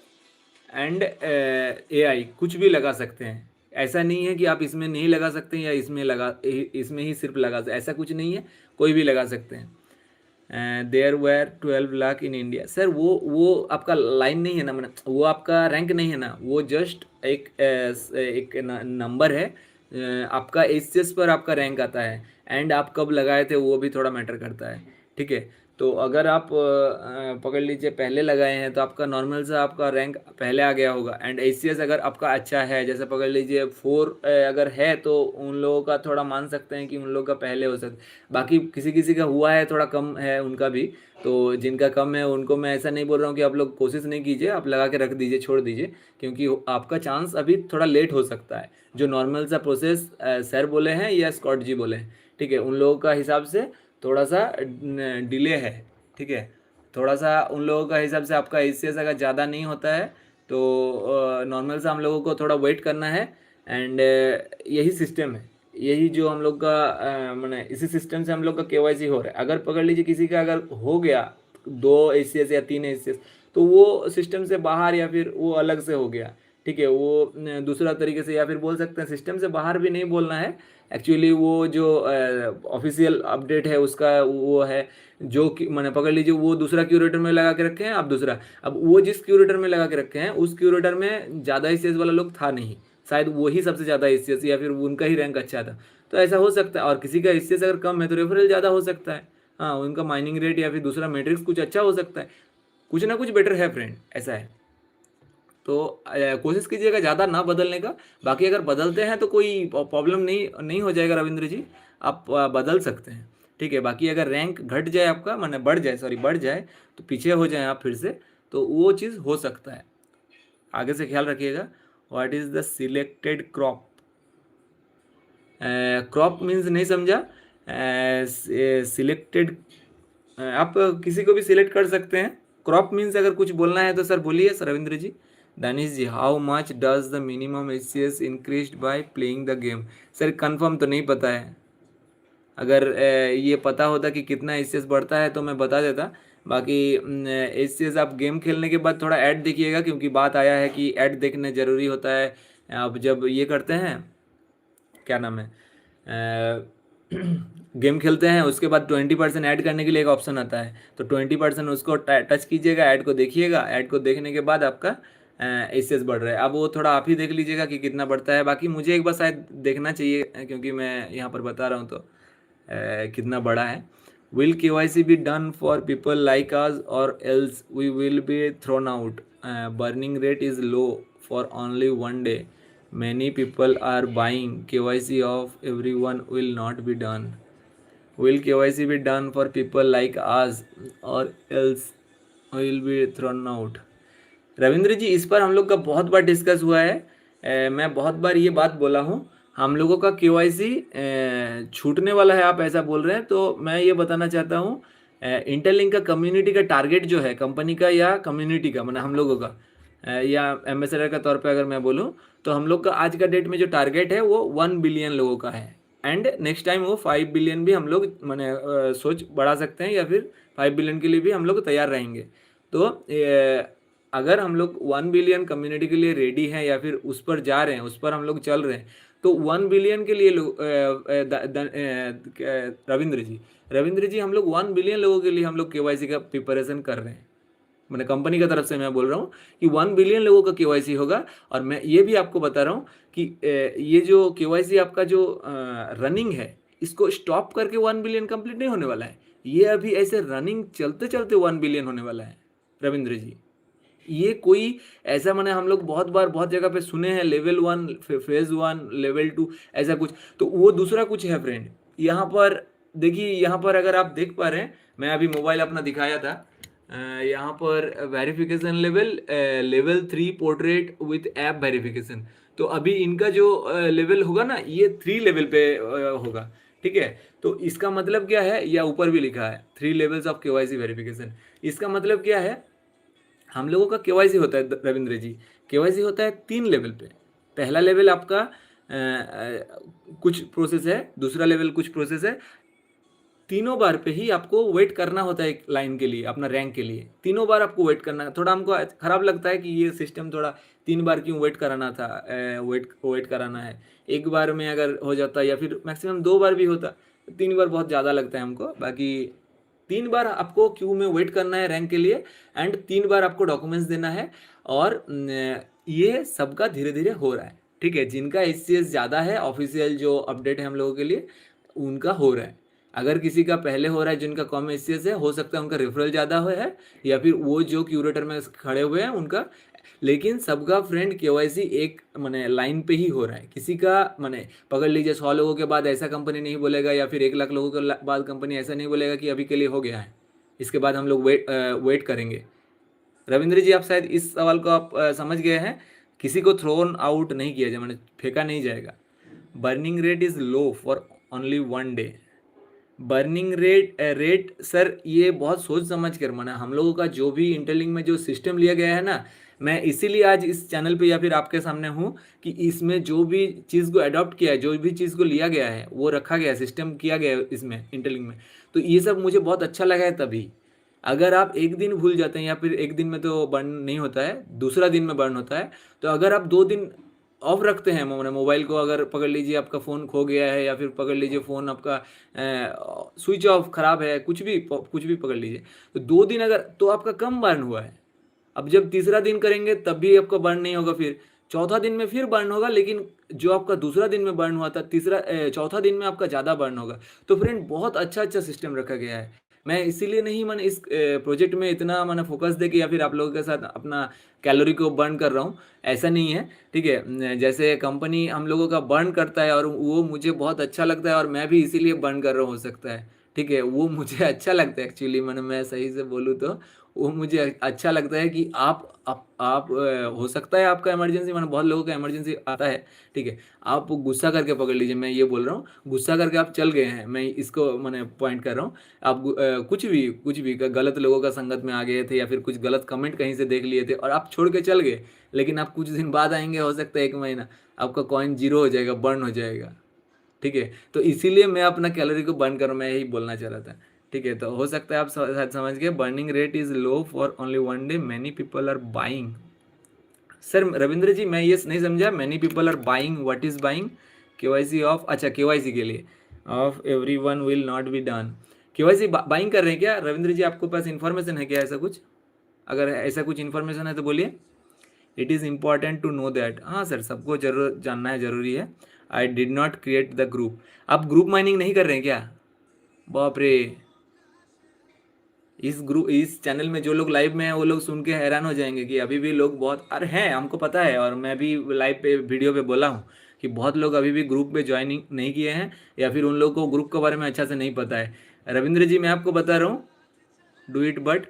एंड AI कुछ भी लगा सकते हैं। ऐसा नहीं है कि आप इसमें नहीं लगा सकते या इसमें ही सिर्फ लगा सकते, ऐसा कुछ नहीं है, कोई भी लगा सकते हैं। There were 12 lakh in India, sir वो आपका लाइन नहीं है ना, मैंने वो आपका रैंक नहीं है ना, वो जस्ट एक नंबर है। आपका ACS पर आपका रैंक आता है, एंड आप कब लगाए थे वो भी थोड़ा मैटर करता है। ठीक है, तो अगर आप पकड़ लीजिए पहले लगाए हैं तो आपका नॉर्मल से आपका रैंक पहले आ गया होगा। एंड ACS अगर आपका अच्छा है, जैसे पकड़ लीजिए 4 अगर है तो उन लोगों का थोड़ा मान सकते हैं कि उन लोगों का पहले हो सकता है। बाकी किसी किसी का हुआ है, थोड़ा कम है उनका भी, तो जिनका कम है उनको मैं ऐसा नहीं बोल रहा हूँ कि आप लोग कोशिश नहीं कीजिए, आप लगा के रख दीजिए, छोड़ दीजिए, क्योंकि आपका चांस अभी थोड़ा लेट हो सकता है। जो नॉर्मल सा प्रोसेस सर बोले हैं या स्कॉट जी बोले हैं, ठीक है, उन लोगों का हिसाब से थोड़ा सा डिले है। ठीक है, थोड़ा सा उन लोगों का हिसाब से आपका ACS अगर ज़्यादा नहीं होता है तो नॉर्मल सा हम लोगों को थोड़ा वेट करना है। एंड यही सिस्टम है, यही जो हम लोग का मैंने इसी सिस्टम से हम लोग का KYC हो रहा है। अगर पकड़ लीजिए किसी का अगर हो गया 2 ACS या 3 ACS, तो वो सिस्टम से बाहर या फिर वो अलग से हो गया। ठीक है, वो दूसरा तरीके से या फिर बोल सकते हैं सिस्टम से बाहर भी नहीं बोलना है, एक्चुअली वो जो ऑफिशियल अपडेट है उसका वो है, जो कि मैंने पकड़ लीजिए वो दूसरा क्यूरेटर में लगा के रखे हैं, आप दूसरा, अब वो जिस क्यूरेटर में लगा के रखे हैं उस क्यूरेटर में ज़्यादा ACS वाला लोग था नहीं, शायद वही सबसे ज़्यादा ACS या फिर उनका ही रैंक अच्छा था, तो ऐसा हो सकता है। और किसी का ACS अगर कम है तो रेफरल ज़्यादा हो सकता है, हाँ उनका माइनिंग रेट या फिर दूसरा मैट्रिक्स कुछ अच्छा हो सकता है, कुछ ना कुछ बेटर है फ्रेंड, ऐसा है। तो कोशिश कीजिएगा ज़्यादा ना बदलने का। बाकी अगर बदलते हैं तो कोई प्रॉब्लम नहीं नहीं हो जाएगा रविंद्र जी, आप बदल सकते हैं। ठीक है, बाकी अगर रैंक घट जाए आपका, माने बढ़ जाए, सॉरी बढ़ जाए, तो पीछे हो जाए आप फिर से, तो वो चीज़ हो सकता है। आगे से ख्याल रखिएगा। What is the selected crop? Crop means नहीं समझा। सिलेक्टेड आप किसी को भी सिलेक्ट कर सकते हैं। क्रॉप मीन्स अगर कुछ बोलना है तो सर बोलिए sir Ravindra ji. Danish ji, how much does the minimum ACS increase by playing the game? Sir confirm तो नहीं पता है, अगर ये पता होता कि कितना ACS बढ़ता है तो मैं बता देता। बाकी ACS आप गेम खेलने के बाद थोड़ा ऐड देखिएगा, क्योंकि बात आया है कि ऐड देखना ज़रूरी होता है। आप जब ये करते हैं, क्या नाम है, गेम खेलते हैं उसके बाद 20% ऐड करने के लिए एक ऑप्शन आता है, तो 20% उसको टच कीजिएगा, ऐड को देखिएगा, ऐड को देखने के बाद आपका ACS बढ़ रहा है। अब वो थोड़ा आप ही देख लीजिएगा कि कितना बढ़ता है, बाकी मुझे एक बार शायद देखना चाहिए, क्योंकि मैं यहाँ पर बता रहा हूँ तो कितना बड़ा है। Will KYC be done for people like us or else we will be thrown out? Burning rate is low for only 1 day. Many people are buying. KYC of everyone will not be done. Will KYC be done for people like us or else will be thrown out? Ravindra ji, इस पर हम लोग का बहुत बार discuss हुआ है। मैं बहुत बार ये बात बोला हूँ, हम लोगों का KYC छूटने वाला है, आप ऐसा बोल रहे हैं, तो मैं ये बताना चाहता हूँ इंटरलिंक का कम्युनिटी का टारगेट जो है कंपनी का या कम्युनिटी का, मतलब हम लोगों का, या एम्बेसडर का तौर पे अगर मैं बोलूँ, तो हम लोग का आज का डेट में जो टारगेट है वो 1 बिलियन लोगों का है। एंड नेक्स्ट टाइम वो 5 बिलियन भी हम लोग मैंने सोच बढ़ा सकते हैं, या फिर 5 बिलियन के लिए भी हम लोग तैयार रहेंगे। तो अगर हम लोग 1 बिलियन कम्युनिटी के लिए रेडी हैं या फिर उस पर जा रहे हैं, उस पर हम लोग चल रहे हैं, तो 1 बिलियन के लिए रविंद्र जी हम लोग 1 बिलियन लोगों के लिए हम लोग केवाईसी का प्रिपरेशन कर रहे हैं। मैंने कंपनी की तरफ से मैं बोल रहा हूँ कि 1 बिलियन लोगों का केवाईसी होगा। और मैं ये भी आपको बता रहा हूँ कि ये जो केवाईसी आपका जो रनिंग है, इसको स्टॉप करके 1 बिलियन कंप्लीट नहीं होने वाला है। ये अभी ऐसे रनिंग चलते चलते 1 बिलियन होने वाला है रविंद्र जी। ये कोई ऐसा, मैंने हम लोग बहुत बार बहुत जगह पे सुने हैं लेवल 1, फेज 1, लेवल 2, ऐसा कुछ, तो वो दूसरा कुछ है फ्रेंड। यहाँ पर देखिए, यहाँ पर अगर आप देख पा रहे हैं, मैं अभी मोबाइल अपना दिखाया था, यहाँ पर verification level, level 3 portrait with app verification. तो अभी इनका जो लेवल होगा ना, ये 3 लेवल पे होगा। ठीक है, तो इसका मतलब क्या है, या ऊपर भी लिखा है 3 लेवल्स ऑफ केवाईसी वेरिफिकेशन। इसका मतलब क्या है, हम लोगों का केवाईसी होता है रविंद्र जी, केवाईसी होता है 3 लेवल पे। पहला लेवल आपका कुछ प्रोसेस है, दूसरा लेवल कुछ प्रोसेस है। तीनों बार पे ही आपको वेट करना होता है एक लाइन के लिए, अपना रैंक के लिए। तीनों बार आपको वेट करना, थोड़ा हमको खराब लगता है कि ये सिस्टम थोड़ा 3 बार क्यों वेट कराना था, वेट कराना है। एक बार में अगर हो जाता, या फिर मैक्सिमम 2 बार भी होता, 3 बार बहुत ज़्यादा लगता है हमको। बाकी 3 बार आपको क्यू में वेट करना है रैंक के लिए, एंड 3 बार आपको डॉक्यूमेंट्स देना है। और ये सबका धीरे धीरे हो रहा है। ठीक है, जिनका एचसीएस ज़्यादा है, ऑफिशियल जो अपडेट है हम लोगों के लिए, उनका हो रहा है। अगर किसी का पहले हो रहा है, जिनका कम एचसीएस है, हो सकता है उनका रेफरल ज़्यादा हो है, या फिर वो जो क्यूरेटर में खड़े हुए हैं उनका। लेकिन सबका फ्रेंड केवाईसी एक माने लाइन पे ही हो रहा है। किसी का माने पकड़ लीजिए 100 लोगों के बाद ऐसा कंपनी नहीं बोलेगा, या फिर 1 लाख लोगों के बाद कंपनी ऐसा नहीं बोलेगा कि अभी के लिए हो गया है, इसके बाद हम लोग वेट करेंगे। रविंद्र जी, आप शायद इस सवाल को आप समझ गए हैं। किसी को थ्रोन आउट नहीं किया जाए, मैंने फेंका नहीं जाएगा। Burning rate is low for only 1 day. Burning rate sir, ये बहुत सोच समझ कर माना। हम लोगों का जो भी इंटरलिंक में जो सिस्टम लिया गया है ना, मैं इसीलिए आज इस चैनल पे या फिर आपके सामने हूँ कि इसमें जो भी चीज़ को अडॉप्ट किया है, जो भी चीज़ को लिया गया है, वो रखा गया है, सिस्टम किया गया है इसमें इंटरलिंक में। तो ये सब मुझे बहुत अच्छा लगा है। तभी अगर आप एक दिन भूल जाते हैं, या फिर एक दिन में तो बर्न नहीं होता है, दूसरा दिन में बर्न होता है। तो अगर आप 2 दिन ऑफ रखते हैं मोबाइल को, अगर पकड़ लीजिए आपका फ़ोन खो गया है, या फिर पकड़ लीजिए फ़ोन आपका स्विच ऑफ ख़राब है, कुछ भी पकड़ लीजिए, तो 2 दिन अगर, तो आपका कम बर्न हुआ है। अब जब तीसरा दिन करेंगे तब भी आपका बर्न नहीं होगा, फिर चौथा दिन में फिर बर्न होगा, लेकिन जो आपका दूसरा दिन में बर्न हुआ था, चौथा दिन में आपका ज़्यादा बर्न होगा। तो फ्रेंड, बहुत अच्छा अच्छा सिस्टम रखा गया है। मैं इसीलिए नहीं मैंने इस प्रोजेक्ट में इतना मैंने फोकस दे के, या फिर आप लोगों के साथ अपना कैलोरी को बर्न कर रहा हूँ, ऐसा नहीं है। ठीक है, जैसे कंपनी हम लोगों का बर्न करता है, और वो मुझे बहुत अच्छा लगता है, और मैं भी इसीलिए बर्न कर रहा हूँ, हो सकता है। ठीक है, वो मुझे अच्छा लगता है एक्चुअली, मैं सही से बोलूँ तो वो मुझे अच्छा लगता है कि आप हो सकता है आपका इमरजेंसी, मैंने बहुत लोगों का इमरजेंसी आता है। ठीक है, आप गुस्सा करके पकड़ लीजिए, मैं ये बोल रहा हूँ, गुस्सा करके आप चल गए हैं, मैं इसको मैंने पॉइंट कर रहा हूँ। आप कुछ भी गलत लोगों का संगत में आ गए थे, या फिर कुछ गलत कमेंट कहीं से देख लिए थे और आप छोड़ के चल गए, लेकिन आप कुछ दिन बाद आएंगे, हो सकता है 1 महीना, आपका कॉइन जीरो हो जाएगा, बर्न हो जाएगा। ठीक है, तो इसीलिए मैं अपना कैलोरी को बर्न कर रहा हूँ, मैं यही बोलना चाह रहा था। ठीक है, तो हो सकता है आप शायद समझ गए। Burning rate is low for only 1 day, many people are buying. Sir Ravindra ji, मैं ये नहीं समझा, many people are buying, what is buying? KYC of, अच्छा केवाईसी के लिए, of everyone will not be done. KYC buying कर रहे हैं क्या रविंद्र जी? आपके पास इन्फॉर्मेशन है क्या ऐसा कुछ? अगर ऐसा कुछ इन्फॉर्मेशन है तो बोलिए। It is important to know that. हाँ सर, सबको जरूर जानना है, ज़रूरी है। I did not create the group. आप ग्रुप माइनिंग नहीं कर रहे हैं क्या? बाप रे, इस चैनल में जो लोग लाइव में हैं वो लोग सुन के हैरान हो जाएंगे कि अभी भी लोग बहुत, अरे हैं, हमको पता है, और मैं भी लाइव पे वीडियो पे बोला हूँ कि बहुत लोग अभी भी ग्रुप पे ज्वाइनिंग नहीं किए हैं, या फिर उन लोगों को ग्रुप के बारे में अच्छा से नहीं पता है। रविंद्र जी, मैं आपको बता रहा हूँ, do it, but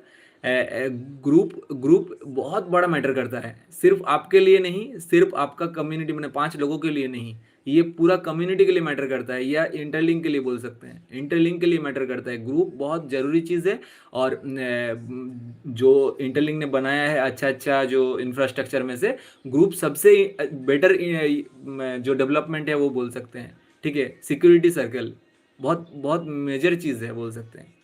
group group बहुत बड़ा मैटर करता है। सिर्फ आपके लिए नहीं, सिर्फ आपका कम्युनिटी में 5 लोगों के लिए नहीं, ये पूरा कम्युनिटी के लिए मैटर करता है, या इंटरलिंक के लिए बोल सकते हैं, इंटरलिंक के लिए मैटर करता है। ग्रुप बहुत ज़रूरी चीज़ है, और जो इंटरलिंक ने बनाया है अच्छा अच्छा जो इंफ्रास्ट्रक्चर में से, ग्रुप सबसे बेटर जो डेवलपमेंट है वो बोल सकते हैं। ठीक है, सिक्योरिटी सर्कल बहुत बहुत मेजर चीज़ है बोल सकते हैं।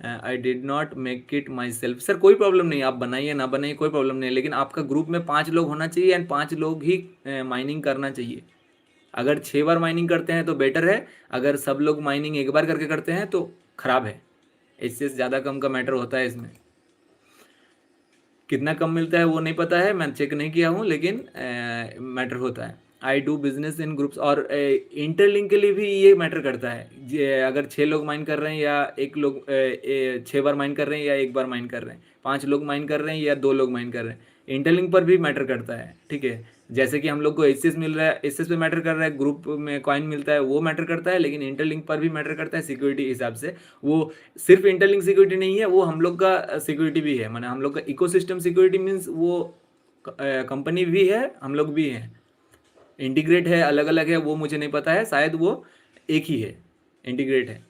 आई did not make it my self. Sir कोई प्रॉब्लम नहीं, आप बनाइए ना बनाइए कोई प्रॉब्लम नहीं, लेकिन आपका ग्रुप में 5 लोग होना चाहिए, एंड 5 लोग ही माइनिंग करना चाहिए। अगर 6 बार माइनिंग करते हैं तो बेटर है, अगर सब लोग माइनिंग एक बार करके करते हैं तो खराब है। इससे ज़्यादा कम का मैटर होता है इसमें। कितना कम मिलता है वो नहीं पता है, मैं चेक नहीं किया हूँ, लेकिन मैटर होता है। I do business in groups, और इंटरलिंक के लिए भी ये मैटर करता है। अगर 6 लोग माइन कर रहे हैं, या एक लोग 6 बार माइन कर रहे हैं, या एक बार माइन कर रहे हैं, 5 लोग माइन कर रहे हैं, या 2 लोग माइन कर रहे हैं, इंटरलिंक पर भी मैटर करता है। ठीक है, जैसे कि हम लोग को एसएस मिल रहा है, एसएस पे मैटर कर रहा है, ग्रुप में कॉइन मिलता है वो मैटर करता है, लेकिन इंटरलिंक पर भी मैटर करता है सिक्योरिटी हिसाब से। वो सिर्फ इंटरलिंक सिक्योरिटी नहीं है, वो हम लोग का सिक्योरिटी भी है, माने हम लोग का इकोसिस्टम सिक्योरिटी मीन्स वो कंपनी भी है, हम लोग भी हैं। इंटीग्रेट है, अलग अलग है, वो मुझे नहीं पता है, शायद वो एक ही है, इंटीग्रेट है।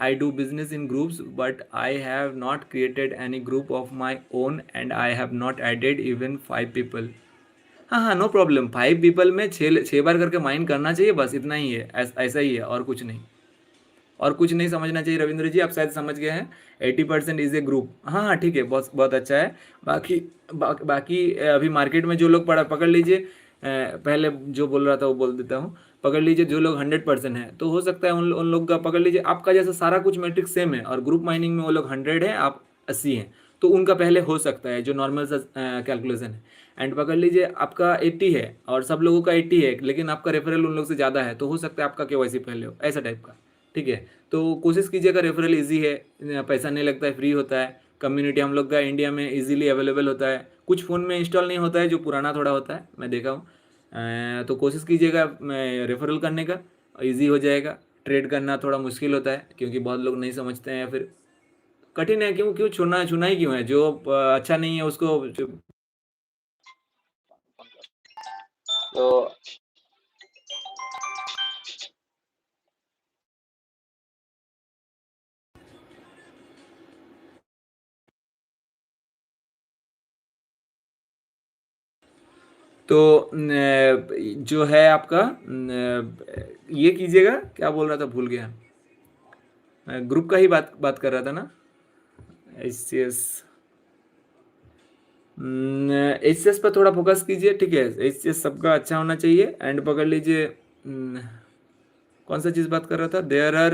I do business in groups but I have not created any group of my own, and I have not added even 5 people. हाँ हाँ, नो प्रॉब्लम, 5 पीपल में 6 बार करके माइन करना चाहिए, बस इतना ही है, ऐसा ही है, और कुछ नहीं, और कुछ नहीं समझना चाहिए। रविंद्र जी आप शायद समझ गए हैं, 80% इज ए ग्रुप। हाँ हाँ ठीक है, बहुत बहुत अच्छा है। बाकी बाकी अभी मार्केट में जो लोग पकड़ लीजिए, पहले जो बोल रहा था वो बोल देता हूँ। पकड़ लीजिए जो लोग 100% है, तो हो सकता है उन लोग का पकड़ लीजिए, आपका जैसा सारा कुछ मैट्रिक्स सेम है, और ग्रुप माइनिंग में वो लोग 100 है, आप 80 हैं, तो उनका पहले हो सकता है जो नॉर्मल सा कैलकुलेशन है। एंड पकड़ लीजिए आपका 80 है, और सब लोगों का 80 है, लेकिन आपका रेफरल उन लोग से ज़्यादा है, तो हो सकता है आपका केवाईसी पहले हो, ऐसा टाइप का। ठीक है, तो कोशिश कीजिएगा, रेफरल इजी है, पैसा नहीं लगता है, फ्री होता है, कम्युनिटी हम लोग का इंडिया में इजीली अवेलेबल होता है, कुछ फ़ोन में इंस्टॉल नहीं होता है, जो पुराना थोड़ा होता है, मैं देखा हूँ। तो कोशिश कीजिएगा रेफरल करने का, इजी हो जाएगा। ट्रेड करना थोड़ा मुश्किल होता है, क्योंकि बहुत लोग नहीं समझते हैं, या फिर कठिन है, क्यों क्यों छुना ही क्यों है, जो अच्छा नहीं है उसको तो तो जो है आपका ये कीजिएगा, क्या बोल रहा था भूल गया, ग्रुप का ही बात बात कर रहा था ना। एच एच पर थोड़ा फोकस कीजिए। ठीक है, एच सबका अच्छा होना चाहिए, एंड पकड़ लीजिए कौन सा चीज़ बात कर रहा था, there are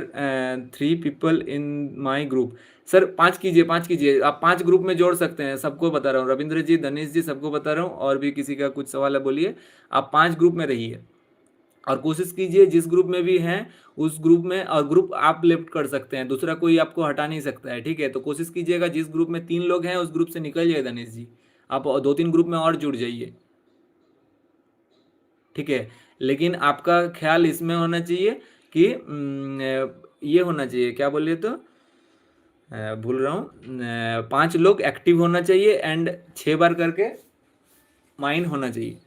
3 people in my group. Sir 5 कीजिए, 5 कीजिए, आप 5 ग्रुप में जोड़ सकते हैं, सबको बता रहा हूँ, रविंद्र जी, धनेश जी, सबको बता रहा हूँ, और भी किसी का कुछ सवाल है बोलिए। आप 5 ग्रुप में रहिए, और कोशिश कीजिए जिस ग्रुप में भी हैं उस ग्रुप में, और ग्रुप आप लेफ्ट कर सकते हैं, दूसरा कोई आपको हटा नहीं सकता है। ठीक है, तो कोशिश कीजिएगा जिस ग्रुप में 3 लोग हैं उस ग्रुप से निकल जाइए धनेश जी, आप 2-3 ग्रुप में और जुड़ जाइए। ठीक है, लेकिन आपका ख्याल इसमें होना चाहिए कि ये होना चाहिए, क्या बोलिए तो भूल रहा हूँ, 5 लोग एक्टिव होना चाहिए, एंड 6 बार करके माइन होना चाहिए।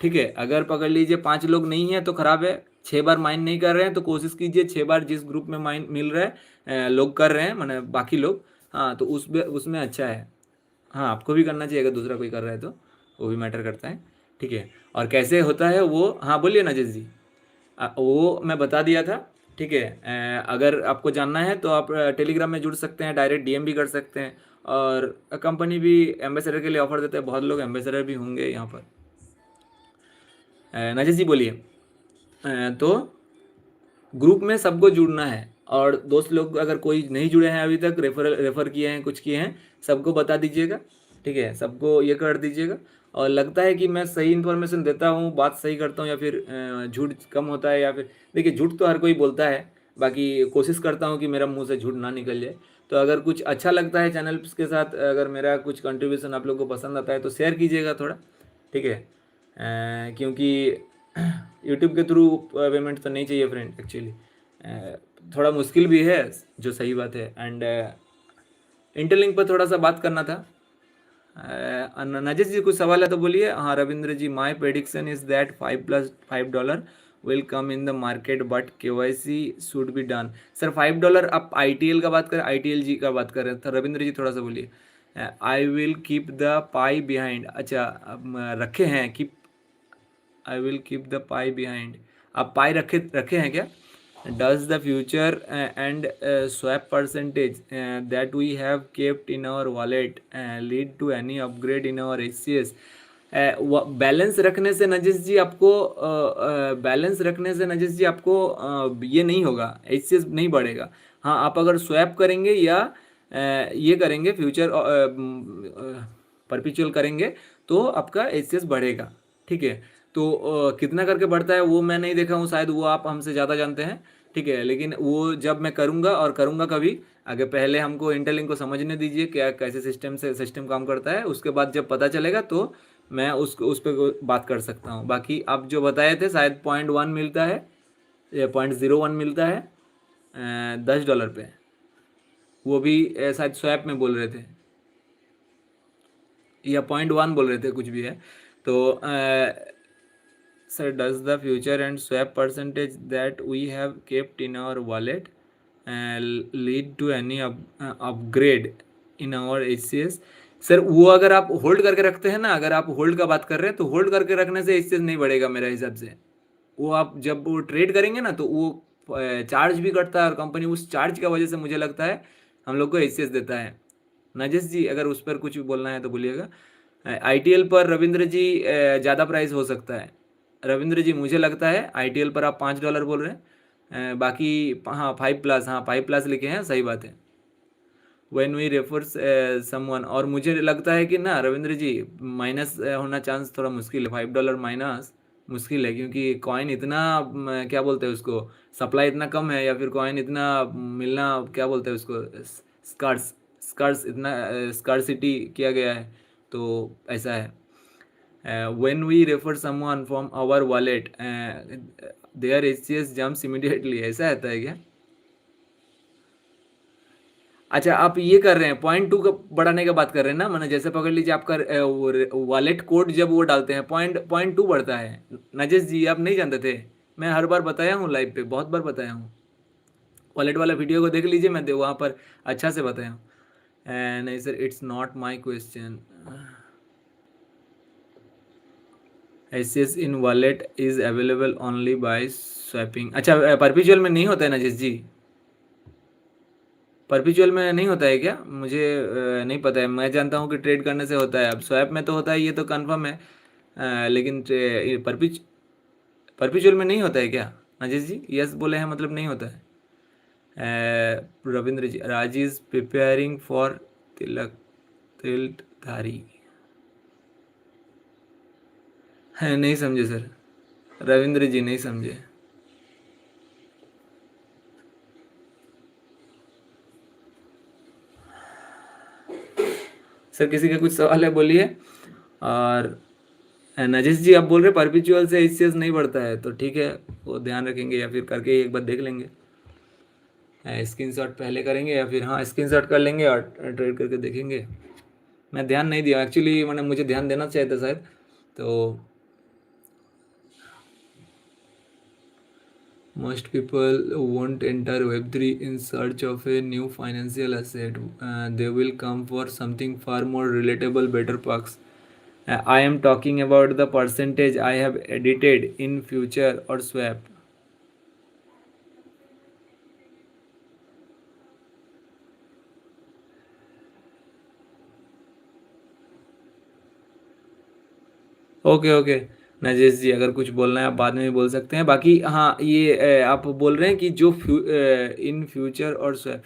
ठीक है, अगर पकड़ लीजिए 5 लोग नहीं है तो खराब है, 6 बार माइन नहीं कर रहे हैं, तो कोशिश कीजिए 6 बार जिस ग्रुप में माइन मिल रहा है लोग कर रहे हैं, माने बाकी लोग, हाँ तो उसमें अच्छा है। हाँ आपको भी करना चाहिए, अगर दूसरा कोई कर रहा है तो वो भी मैटर करता है। ठीक है, और कैसे होता है वो, हाँ बोलिए नजेश जी। वो मैं बता दिया था। ठीक है, अगर आपको जानना है तो आप टेलीग्राम में जुड़ सकते हैं, डायरेक्ट डीएम भी कर सकते हैं, और कंपनी भी एम्बेसडर के लिए ऑफर देते हैं, बहुत लोग एम्बेसडर भी होंगे यहाँ पर। नजेश जी बोलिए। तो ग्रुप में सबको जुड़ना है, और दोस्त लोग अगर कोई नहीं जुड़े हैं अभी तक, रेफर किए हैं, कुछ किए हैं, सबको बता दीजिएगा। ठीक है, सबको ये कर दीजिएगा। और लगता है कि मैं सही इन्फॉर्मेशन देता हूँ, बात सही करता हूँ, या फिर झूठ कम होता है, या फिर देखिए झूठ तो हर कोई बोलता है, बाकी कोशिश करता हूँ कि मेरा मुंह से झूठ ना निकल जाए। तो अगर कुछ अच्छा लगता है चैनल के साथ, अगर मेरा कुछ कंट्रीब्यूशन आप लोगों को पसंद आता है तो शेयर कीजिएगा थोड़ा। ठीक है, क्योंकि यूट्यूब के थ्रू पेमेंट तो नहीं चाहिए फ्रेंड, एक्चुअली थोड़ा मुश्किल भी है, जो सही बात है, एंड इंटरलिंक पर थोड़ा सा बात करना था। नजेश जी कुछ सवाल है तो बोलिए। हाँ Ravindra ji, my prediction is that $5 will come in the market but KYC should be done. Sir $5 आप आईटीएल का बात करें, आईटीएल जी का बात कर रहे हैं, तो रविंद्र जी थोड़ा सा बोलिए। I will keep the pi behind, अच्छा अब रखे हैं keep, I will keep the pi behind, आप पाई रखे रखे हैं क्या? Does the future and swap percentage that we have kept in our wallet lead to any upgrade in our HCS? Balance रखने से नजिश जी आपको बैलेंस रखने से नजिश जी आपको ये नहीं होगा, एचसीएस नहीं बढ़ेगा। हाँ आप अगर स्वैप करेंगे या ये करेंगे फ्यूचर परपिचुअल करेंगे तो आपका एचसीएस बढ़ेगा, ठीक है। तो कितना करके बढ़ता है वो मैं नहीं देखा हूँ, शायद वो आप हमसे ज़्यादा जानते हैं, ठीक है। लेकिन वो जब मैं करूँगा, और करूँगा कभी, आगे पहले हमको इंटेलिंक को समझने दीजिए क्या कैसे सिस्टम काम करता है, उसके बाद जब पता चलेगा तो मैं उस पर बात कर सकता हूँ। बाकी आप जो बताए थे शायद $0.1 मिलता है या $0.01 मिलता है $10 पे, वो भी शायद स्वैप में बोल रहे थे या $0.1 बोल रहे थे, कुछ भी है। तो sir does the future and swap percentage that we have kept in our wallet lead to any upgrade in our HCS? Sir वो अगर आप होल्ड करके रखते हैं ना, अगर आप होल्ड का बात कर रहे हैं तो होल्ड करके रखने से एचसीएस नहीं बढ़ेगा मेरे हिसाब से। वो आप जब वो ट्रेड करेंगे ना तो वो चार्ज भी कटता है, और कंपनी उस चार्ज की वजह से मुझे लगता है हम लोग को एचसीएस देता है। नजेश जी अगर उस पर कुछ भी बोलना है तो बोलिएगा। आईटीएल पर रविंद्र जी ज़्यादा प्राइस हो सकता है। रविंद्र जी मुझे लगता है आईटीएल पर आप $5 बोल रहे हैं, बाकी हाँ 5+, हाँ 5+ लिखे हैं, सही बात है। व्हेन वी रेफर्स समवन, और मुझे लगता है कि ना रविंद्र जी माइनस होना चांस थोड़ा मुश्किल है, $5 माइनस मुश्किल है, क्योंकि कॉइन इतना क्या बोलते हैं उसको, सप्लाई इतना कम है, या फिर कॉइन इतना मिलना क्या बोलते हैं उसको, स्कार्स स्कार्स इतना स्कार्सिटी किया गया है, तो ऐसा है। When we refer someone from our wallet their HCS jumps immediately, ऐसा रहता है क्या? अच्छा आप ये कर रहे हैं $0.2 का बढ़ाने की बात कर रहे हैं ना, मैंने जैसे पकड़ लीजिए आपका वॉलेट कोड जब वो डालते हैं $0.2 बढ़ता है। नजेश जी आप नहीं जानते थे, मैं हर बार बताया हूँ लाइव पे, बहुत बार बताया हूँ, वॉलेट वाला वीडियो को देख लीजिए, मैं वहाँ पर अच्छा से बताया हूँ। नहीं sir it's not my question, HCS in wallet is available only by swapping. अच्छा परपिचुअल में नहीं होता है नजेश जी, परपिचुअल में नहीं होता है क्या? मुझे नहीं पता है, मैं जानता हूँ कि ट्रेड करने से होता है, अब स्वैप में तो होता है ये तो कंफर्म है, लेकिन परपिचुअल में नहीं होता है क्या? नजीश जी यस बोले हैं मतलब नहीं होता है। रविंद्र जी राज इज प्रिपेयरिंग फॉर तिलक तिलधारी है, नहीं समझे सर, रविंद्र जी नहीं समझे। सर किसी का कुछ सवाल है बोलिए। और नजेश जी आप बोल रहे परपिचुअल से एचसीएस नहीं बढ़ता है, तो ठीक है वो ध्यान रखेंगे, या फिर करके एक बार देख लेंगे, स्क्रीनशॉट पहले करेंगे या फिर हाँ स्क्रीनशॉट कर लेंगे और ट्रेड करके देखेंगे। मैं ध्यान नहीं दिया एक्चुअली, मैंने मुझे ध्यान देना चाहिए था शायद। तो most people won't enter Web3 in search of a new financial asset. They will come for something far more relatable, better perks. I am talking about the percentage I have edited in future or swap. Okay okay Najesh ji अगर कुछ बोलना है आप बाद में भी बोल सकते हैं। बाकी हाँ ये आप बोल रहे हैं कि जो इन फ्यूचर और स्वैप,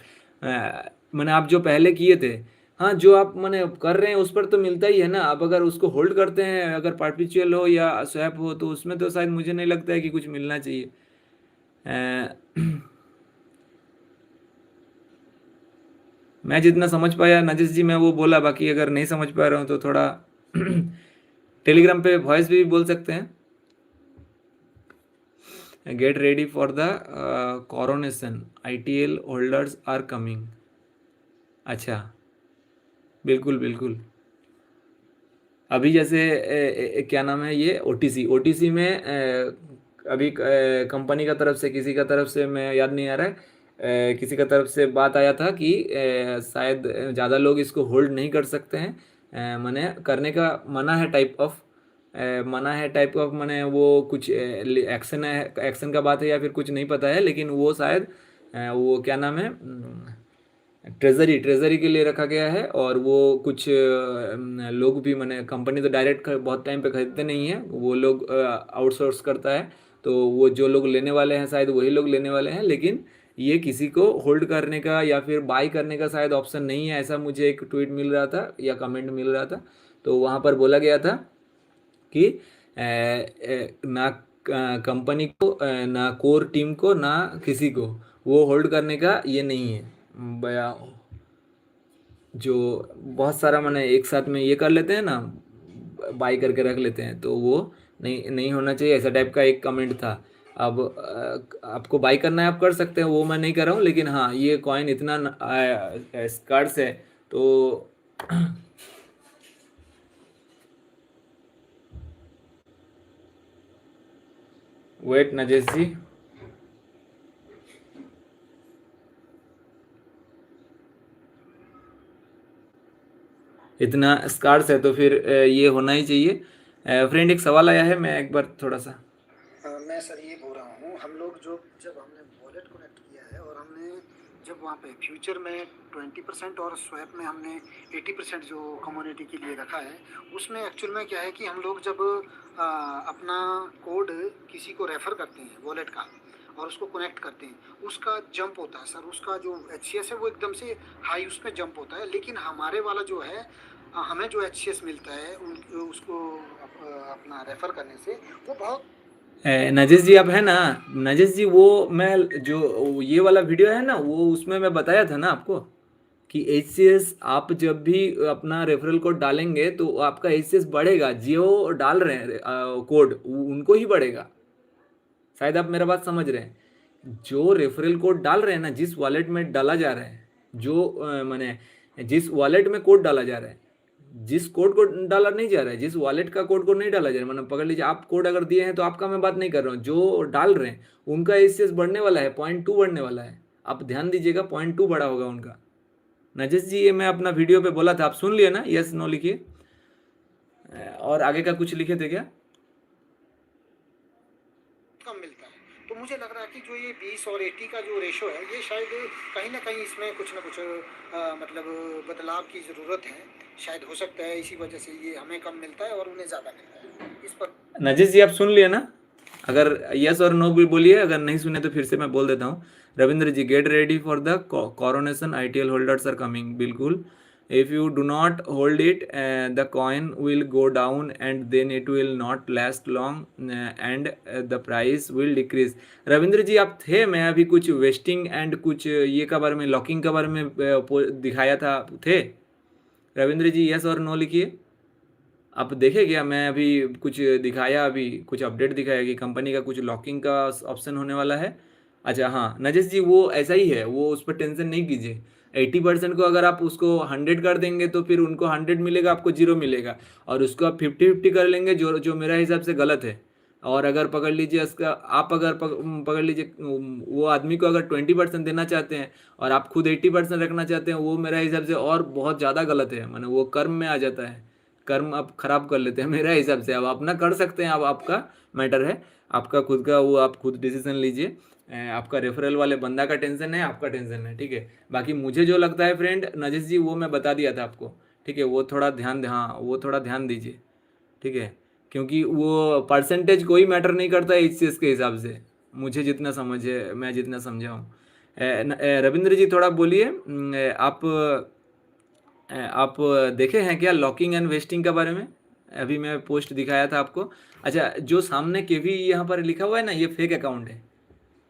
मैंने आप जो पहले किए थे, हाँ जो आप मैंने कर रहे हैं उस पर तो मिलता ही है ना। आप अगर उसको होल्ड करते हैं, अगर परपेचुअल हो या स्वैप हो, तो उसमें तो शायद मुझे नहीं लगता है कि कुछ मिलना चाहिए। मैं जितना समझ पाया नजेश जी मैं वो बोला, बाकी अगर नहीं समझ पा रहा हूँ तो थोड़ा टेलीग्राम पे वॉइस भी बोल सकते हैं। Get ready for the coronation, ITL holders are coming. अच्छा बिल्कुल बिल्कुल अभी जैसे क्या नाम है ये ओटीसी ओटीसी में अभी कंपनी का तरफ से किसी का तरफ से मैं याद नहीं आ रहा है किसी का तरफ से बात आया था कि शायद ज़्यादा लोग इसको होल्ड नहीं कर सकते हैं मने करने का मना है टाइप ऑफ मना है टाइप ऑफ मने वो कुछ एक्शन है एक्शन का बात है या फिर कुछ नहीं पता है लेकिन वो शायद वो क्या नाम है ट्रेजरी ट्रेजरी के लिए रखा गया है और वो कुछ लोग भी मैंने कंपनी तो डायरेक्ट बहुत टाइम पे खरीदते नहीं है वो लोग आउटसोर्स करता है तो वो जो लोग लेने वाले हैं शायद वही लोग लेने वाले हैं लेकिन ये किसी को होल्ड करने का या फिर बाई करने का शायद ऑप्शन नहीं है ऐसा मुझे एक ट्वीट मिल रहा था या कमेंट मिल रहा था तो वहाँ पर बोला गया था कि ना कंपनी को ना कोर टीम को ना किसी को वो होल्ड करने का ये नहीं है बया जो बहुत सारा मैंने एक साथ में ये कर लेते हैं ना बाई करके रख लेते हैं तो वो नहीं नहीं होना चाहिए ऐसा टाइप का एक कमेंट था अब आपको बाई करना है आप कर सकते हैं वो मैं नहीं कर रहा हूँ लेकिन हाँ ये कॉइन इतना स्कार्स है तो वेट नजेश जी इतना स्कार्स है तो फिर ये होना ही चाहिए फ्रेंड एक सवाल आया है मैं एक बार थोड़ा सा मैं सर ये बोल रहा हूँ हम लोग जो जब हमने वॉलेट कनेक्ट किया है और हमने जब वहाँ पे फ्यूचर में 20% और स्वैप में हमने 80% जो कम्युनिटी के लिए रखा है उसमें एक्चुअल में क्या है कि हम लोग जब अपना कोड किसी को रेफ़र करते हैं वॉलेट का और उसको कनेक्ट करते हैं उसका जंप होता है सर उसका जो HCS है वो एकदम से हाई उस पर जंप होता है लेकिन हमारे वाला जो है हमें जो HCS मिलता है उसको अपना रेफ़र करने से वो बहुत नजेश जी आप है ना नजेश जी वो मैं जो ये वाला वीडियो है ना वो उसमें मैं बताया था ना आपको कि HCS आप जब भी अपना रेफरल कोड डालेंगे तो आपका HCS बढ़ेगा जो डाल रहे हैं कोड उनको ही बढ़ेगा शायद आप मेरा बात समझ रहे हैं जो रेफरल कोड डाल रहे हैं ना जिस वॉलेट में डाला जा रहा है जो माने जिस वॉलेट में कोड डाला जा रहा है जिस कोड को डाला नहीं जा रहा है जिस वॉलेट का कोड को नहीं डाला जा रहा है मतलब पकड़ लीजिए आप कोड अगर दिए हैं तो आपका मैं बात नहीं कर रहा हूँ जो डाल रहे हैं उनका एसीएस बढ़ने वाला है 0.2 बढ़ने वाला है आप ध्यान दीजिएगा 0.2 बढ़ा होगा उनका नजेश जी ये मैं अपना वीडियो पे बोला था आप सुन लिए ना यस नो लिखिए और आगे का कुछ लिखे थे क्या कम मिलता है तो मुझे लग रहा है कि जो ये 20 और 80 का जो रेशो है ये शायद कहीं ना कहीं इसमें कुछ ना कुछ मतलब बदलाव की ज़रूरत है शायद हो सकता है इसी वजह से ये हमें कम मिलता है और उन्हें ज़्यादा मिलता है इस पर नजेश जी आप सुन लिए ना अगर यस और नो भी बोलिए अगर नहीं सुने तो फिर से मैं बोल देता हूँ Ravindra ji get ready for the coronation ITL holders are coming बिल्कुल if you do not hold it the coin will go down and then it will not last long and the price will decrease Ravindra ji आप थे मैं अभी कुछ wasting and कुछ ये का बारे में लॉकिंग का बारे में दिखाया था थे रविंद्र जी यस और नो लिखिए आप देखे क्या मैं अभी कुछ दिखाया अभी कुछ अपडेट दिखाया कि कंपनी का कुछ लॉकिंग का ऑप्शन होने वाला है अच्छा हाँ नजेश जी वो ऐसा ही है वो उस पर टेंशन नहीं कीजिए 80% को अगर आप उसको 100 कर देंगे तो फिर उनको 100 मिलेगा आपको 0 मिलेगा और उसको आप 50-50 कर लेंगे जो जो मेरा हिसाब से गलत है और अगर पकड़ लीजिए इसका आप अगर पकड़ लीजिए वो आदमी को अगर 20% देना चाहते हैं और आप खुद 80% रखना चाहते हैं वो मेरा हिसाब से और बहुत ज़्यादा गलत है माने वो कर्म में आ जाता है कर्म आप खराब कर लेते हैं मेरा हिसाब से अब अपना कर सकते हैं अब आपका मैटर है आपका खुद का वो आप खुद डिसीजन लीजिए आपका रेफरल वाले बंदा का टेंशन है आपका टेंशन है ठीक है बाकी मुझे जो लगता है फ्रेंड नजेश जी वो मैं बता दिया था आपको ठीक है वो थोड़ा ध्यान हाँ वो थोड़ा ध्यान दीजिए ठीक है क्योंकि वो परसेंटेज कोई मैटर नहीं करता है इस चीज़ के हिसाब से मुझे जितना समझे मैं जितना समझा हूँ रविंद्र जी थोड़ा बोलिए आप देखे हैं क्या लॉकिंग एंड वेस्टिंग के बारे में अभी मैं पोस्ट दिखाया था आपको अच्छा जो सामने केवी यहाँ पर लिखा हुआ है ना ये फेक अकाउंट है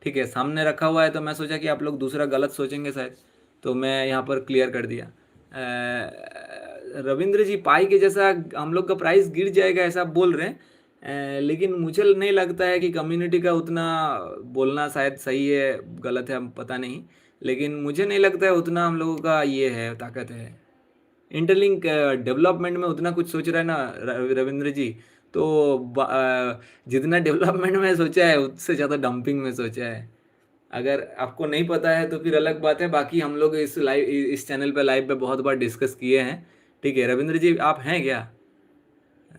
ठीक है सामने रखा हुआ है तो मैं सोचा कि आप लोग दूसरा गलत सोचेंगे शायद तो मैं यहाँ पर क्लियर कर दिया रविंद्र जी पाई के जैसा हम लोग का प्राइस गिर जाएगा ऐसा आप बोल रहे हैं लेकिन मुझे नहीं लगता है कि कम्युनिटी का उतना बोलना शायद सही है गलत है पता नहीं लेकिन मुझे नहीं लगता है उतना हम लोगों का ये है ताकत है इंटरलिंक डेवलपमेंट में उतना कुछ सोच रहा है ना रविंद्र जी, तो जितना डेवलपमेंट में सोचा है उससे ज़्यादा डंपिंग में सोचा है। अगर आपको नहीं पता है तो फिर अलग बात है, बाकी हम लोग इस चैनल पे लाइव पे बहुत बार डिस्कस किए हैं। ठीक है रविंद्र जी, आप हैं क्या?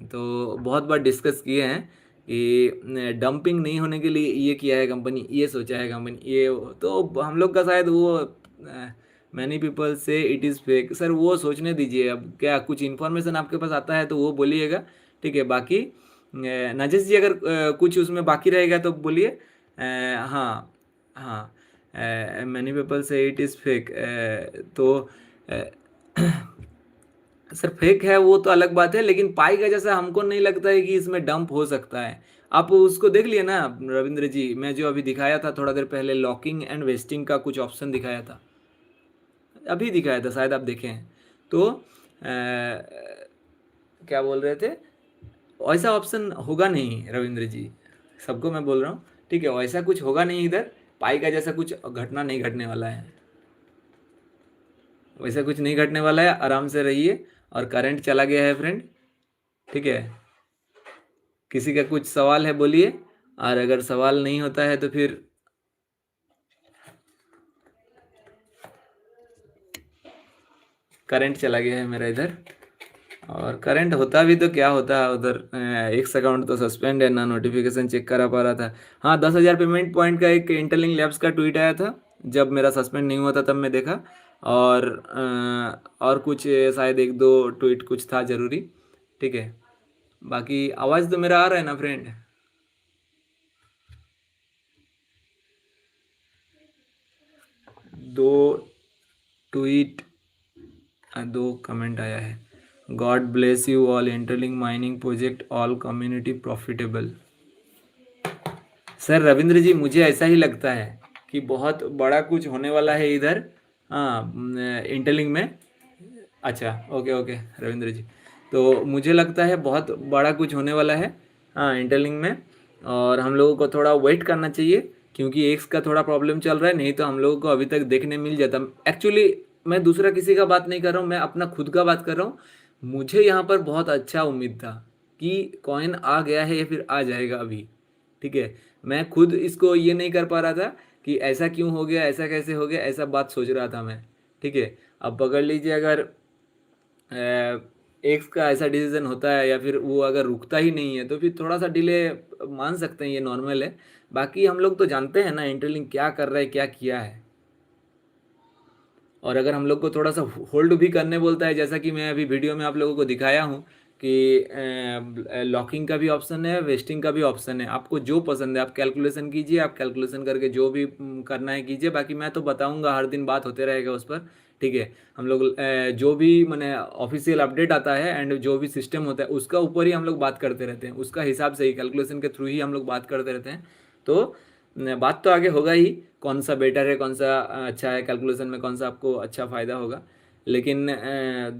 तो बहुत बार डिस्कस किए हैं कि डंपिंग नहीं होने के लिए ये किया है कंपनी, ये सोचा है कंपनी, ये तो हम लोग का शायद वो मैनी पीपल से इट इज़ फेक। सर वो सोचने दीजिए, अब क्या कुछ इन्फॉर्मेशन आपके पास आता है तो वो बोलिएगा। ठीक है, बाकी नजेश जी अगर कुछ उसमें बाकी रहेगा तो बोलिए। हाँ हाँ, मैनी पीपल से इट इज़ फेक, तो सर फेक है वो तो अलग बात है, लेकिन पाई का जैसा हमको नहीं लगता है कि इसमें डंप हो सकता है। आप उसको देख लिए ना रविंद्र जी, मैं जो अभी दिखाया था थोड़ा देर पहले, लॉकिंग एंड वेस्टिंग का कुछ ऑप्शन दिखाया था, अभी दिखाया था शायद आप देखे हैं। तो क्या बोल रहे थे, वैसा ऑप्शन होगा नहीं रविंद्र जी, सबको मैं बोल रहा हूँ। ठीक है, वैसा कुछ होगा नहीं इधर, पाई का जैसा कुछ घटना नहीं घटने वाला है, वैसा कुछ नहीं घटने वाला है, आराम से रहिए। और करंट चला गया है फ्रेंड। ठीक है, किसी का कुछ सवाल है बोलिए, और अगर सवाल नहीं होता है तो फिर करंट चला गया है मेरा इधर। और करंट होता भी तो क्या होता है उधर, एक अकाउंट तो सस्पेंड है ना, नोटिफिकेशन चेक करा पा रहा था। हाँ 10,000 पेमेंट पॉइंट का एक इंटरलिंक लैब्स का ट्वीट आया था, जब मेरा सस्पेंड नहीं हुआ था तब मैं देखा। और कुछ शायद एक दो ट्वीट कुछ था ज़रूरी। ठीक है, बाकी आवाज़ तो मेरा आ रहा है ना फ्रेंड? दो ट्वीट, दो कमेंट आया है, god bless you all, interlink mining project all community profitable. Sir Ravindra ji मुझे ऐसा ही लगता है कि बहुत बड़ा कुछ होने वाला है इधर, हाँ इंटरलिंक में। अच्छा ओके ओके रविंद्र जी, तो मुझे लगता है बहुत बड़ा कुछ होने वाला है हाँ इंटरलिंक में, और हम लोगों को थोड़ा वेट करना चाहिए, क्योंकि एक्स का थोड़ा प्रॉब्लम चल रहा है, नहीं तो हम लोगों को अभी तक देखने मिल जाता। एक्चुअली मैं दूसरा किसी का बात नहीं कर रहा हूँ, मैं अपना खुद का बात कर रहा हूँ। मुझे यहाँ पर बहुत अच्छा उम्मीद था कि कॉइन आ गया है या फिर आ जाएगा अभी। ठीक है, मैं खुद इसको ये नहीं कर पा रहा था कि ऐसा क्यों हो गया, ऐसा कैसे हो गया, ऐसा बात सोच रहा था मैं। ठीक है, अब पकड़ लीजिए, अगर एक्स का ऐसा डिसीजन होता है या फिर वो अगर रुकता ही नहीं है तो फिर थोड़ा सा डिले मान सकते हैं, ये नॉर्मल है। बाकी हम लोग तो जानते हैं ना इंटरलिंक क्या कर रहा है, क्या किया है। और अगर हम लोग को थोड़ा सा होल्ड भी करने बोलता है, जैसा कि मैं अभी वीडियो में आप लोगों को दिखाया हूँ कि लॉकिंग का भी ऑप्शन है, वेस्टिंग का भी ऑप्शन है, आपको जो पसंद है आप कैलकुलेशन कीजिए, आप कैलकुलेशन करके जो भी करना है कीजिए। बाकी मैं तो बताऊँगा, हर दिन बात होते रहेगा उस पर। ठीक है, हम लोग जो भी मैंने ऑफिशियल अपडेट आता है एंड जो भी सिस्टम होता है उसका ऊपर ही हम लोग बात करते रहते हैं, उसका हिसाब से ही कैलकुलेशन के थ्रू ही हम लोग बात करते रहते हैं। तो बात तो आगे होगा ही, कौन सा बेटर है, कौन सा अच्छा है, कैलकुलेशन में कौन सा आपको अच्छा फ़ायदा होगा। लेकिन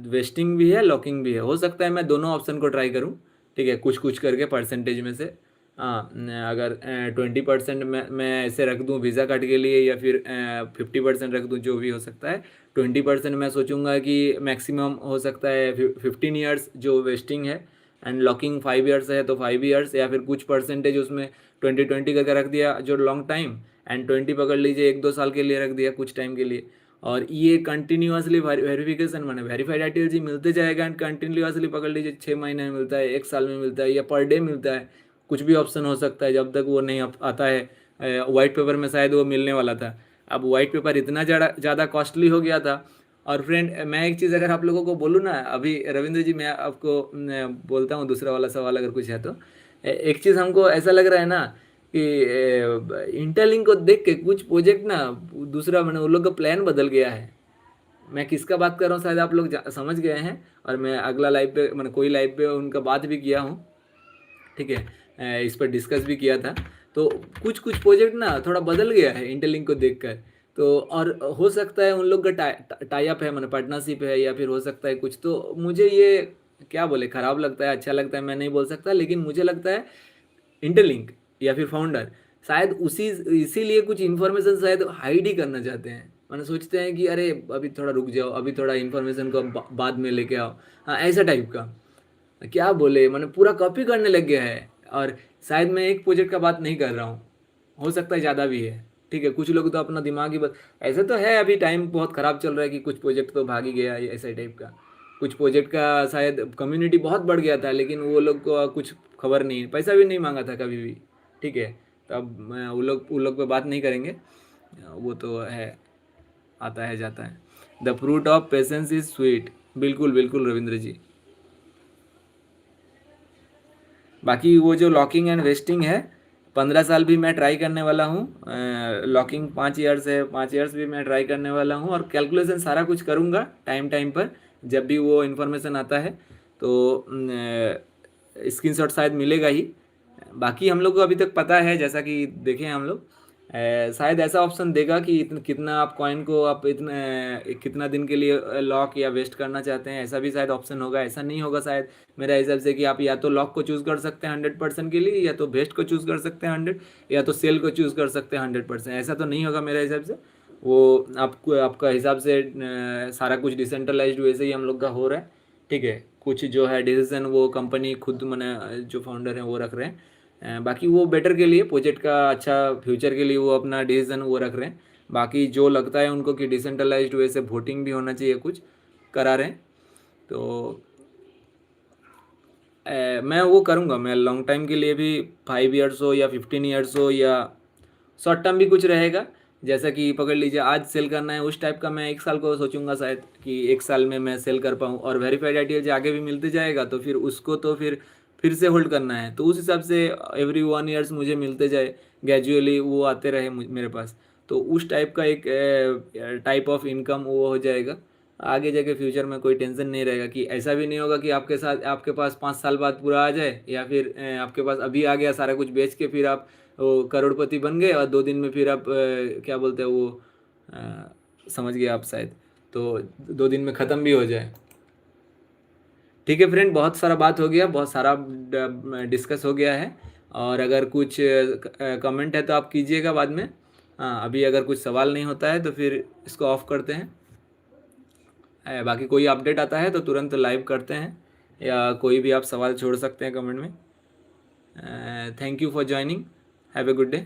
वेस्टिंग भी है, लॉकिंग भी है, हो सकता है मैं दोनों ऑप्शन को ट्राई करूं। ठीक है, कुछ कुछ करके परसेंटेज में से। हाँ अगर 20% मैं ऐसे रख दूं वीज़ा कार्ड के लिए, या फिर 50% रख दूं, जो भी हो सकता है। 20% मैं सोचूंगा कि मैक्सिमम हो सकता है 15 ईयर्स जो वेस्टिंग है, एंड लॉकिंग 5 ईयर्स है तो 5 ईयर्स, या फिर कुछ परसेंटेज उसमें 20-20 करके रख दिया जो लॉन्ग टाइम, एंड 20 पकड़ लीजिए 1-2 साल के लिए रख दिया कुछ टाइम के लिए। और ये कंटिन्यूसली वेरिफिकेशन माने वेरीफाइड आईटीएल जी मिलते जाएगा, एंड कंटिन्यूसली पकड़ लीजिए 6 महीने में मिलता है, 1 साल में मिलता है, या पर डे मिलता है, कुछ भी ऑप्शन हो सकता है जब तक वो नहीं आता है। वाइट पेपर में शायद वो मिलने वाला था, अब वाइट पेपर इतना ज़्यादा कॉस्टली हो गया था। और फ्रेंड मैं एक चीज़ अगर आप लोगों को बोलूँ ना, अभी रविंद्र जी मैं आपको बोलता हूँ दूसरा वाला सवाल अगर कुछ है तो, एक चीज़ हमको ऐसा लग रहा है ना कि इंटरलिंक को देख के कुछ प्रोजेक्ट ना दूसरा मैंने उन लोग का प्लान बदल गया है। मैं किसका बात कर रहा हूँ शायद आप लोग समझ गए हैं, और मैं अगला लाइव पे मैंने कोई लाइव पे उनका बात भी किया हूँ। ठीक है, इस पर डिस्कस भी किया था। तो कुछ कुछ प्रोजेक्ट ना थोड़ा बदल गया है इंटरलिंक को देखकर। तो और हो सकता है उन लोग का टाई अप है, मैंने पार्टनरशिप है, या फिर हो सकता है कुछ, तो मुझे ये क्या बोले, ख़राब लगता है अच्छा लगता है मैं नहीं बोल सकता, लेकिन मुझे लगता है इंटरलिंक या फिर फाउंडर शायद इसीलिए कुछ इन्फॉर्मेशन शायद हाइड ही करना चाहते हैं। मैंने सोचते हैं कि अरे अभी थोड़ा रुक जाओ, अभी थोड़ा इन्फॉर्मेशन को बाद में लेके आओ, हाँ ऐसा टाइप का। क्या बोले, मैंने पूरा कॉपी करने लग गया है। और शायद मैं एक प्रोजेक्ट का बात नहीं कर रहा हूँ, हो सकता है ज़्यादा भी है। ठीक है, कुछ लोग तो अपना दिमाग ही ऐसा तो है, अभी टाइम बहुत ख़राब चल रहा है कि कुछ प्रोजेक्ट तो भाग ही गया है ऐसा टाइप का। कुछ प्रोजेक्ट का शायद कम्युनिटी बहुत बढ़ गया था, लेकिन वो लोग को कुछ खबर नहीं, पैसा भी नहीं मांगा था कभी भी। ठीक है, तो अब वो लोग पे बात नहीं करेंगे, वो तो है, आता है जाता है। The fruit of patience is sweet, बिल्कुल बिल्कुल रविंद्र जी। बाकी वो जो लॉकिंग एंड वेस्टिंग है, 15 साल भी मैं ट्राई करने वाला हूँ। लॉकिंग 5 ईयर्स है, 5 ईयर्स भी मैं ट्राई करने वाला हूँ, और कैलकुलेशन सारा कुछ करूँगा टाइम टाइम पर जब भी वो इन्फॉर्मेशन आता है तो स्क्रीनशॉट शायद मिलेगा ही। बाकी हम लोग को अभी तक पता है, जैसा कि देखें हम लोग, शायद ऐसा ऑप्शन देगा कि कितना आप कॉइन को आप कितना दिन के लिए लॉक या वेस्ट करना चाहते हैं, ऐसा भी शायद ऑप्शन होगा। ऐसा नहीं होगा शायद मेरा हिसाब से कि आप या तो लॉक को चूज़ कर सकते हैं 100% के लिए, या तो वेस्ट को चूज़ कर सकते हैं 100, या तो सेल को चूज़ कर सकते हैं 100%। ऐसा तो नहीं होगा मेरे हिसाब से। वो आपको आपका हिसाब से सारा कुछ डिसेंट्रलाइज्ड वैसे ही हम लोग का हो रहा है। ठीक है, कुछ जो है डिसीजन वो कंपनी खुद मैंने जो फाउंडर हैं वो रख रहे हैं। बाकी वो बेटर के लिए, प्रोजेक्ट का अच्छा फ्यूचर के लिए वो अपना डिसीजन वो रख रहे हैं। बाकी जो लगता है उनको कि डिसेंट्रलाइज्ड वे से वोटिंग भी होना चाहिए, कुछ करा रहे हैं। तो मैं वो करूँगा, मैं लॉन्ग टाइम के लिए भी 5 ईयर्स हो या 15 ईयर्स हो, या शॉर्ट टर्म भी कुछ रहेगा। जैसा कि पकड़ लीजिए आज सेल करना है, उस टाइप का मैं 1 साल को सोचूंगा शायद कि 1 साल में मैं सेल कर पाऊँ, और वेरीफाइड आईटीएल आगे भी मिलते जाएगा तो फिर उसको तो फिर से होल्ड करना है। तो उस हिसाब से एवरी 1 ईयर्स मुझे मिलते जाए, ग्रेजुअली वो आते रहे मेरे पास। तो उस टाइप का एक टाइप ऑफ इनकम वो हो जाएगा। आगे जाके फ्यूचर में कोई टेंशन नहीं रहेगा, कि ऐसा भी नहीं होगा कि आपके पास 5 साल बाद पूरा आ जाए, या फिर आपके पास अभी आ गया सारा कुछ बेच के, फिर आप वो करोड़पति बन गए और 2 दिन में फिर आप क्या बोलते हैं वो, समझ गए आप शायद, तो 2 दिन में ख़त्म भी हो जाए। ठीक है फ्रेंड, बहुत सारा बात हो गया, बहुत सारा डिस्कस हो गया है। और अगर कुछ कमेंट है तो आप कीजिएगा बाद में। हाँ, अभी अगर कुछ सवाल नहीं होता है तो फिर इसको ऑफ करते हैं। बाकी कोई अपडेट आता है तो तुरंत लाइव करते हैं, या कोई भी आप सवाल छोड़ सकते हैं कमेंट में। Thank you for joining, have a good day.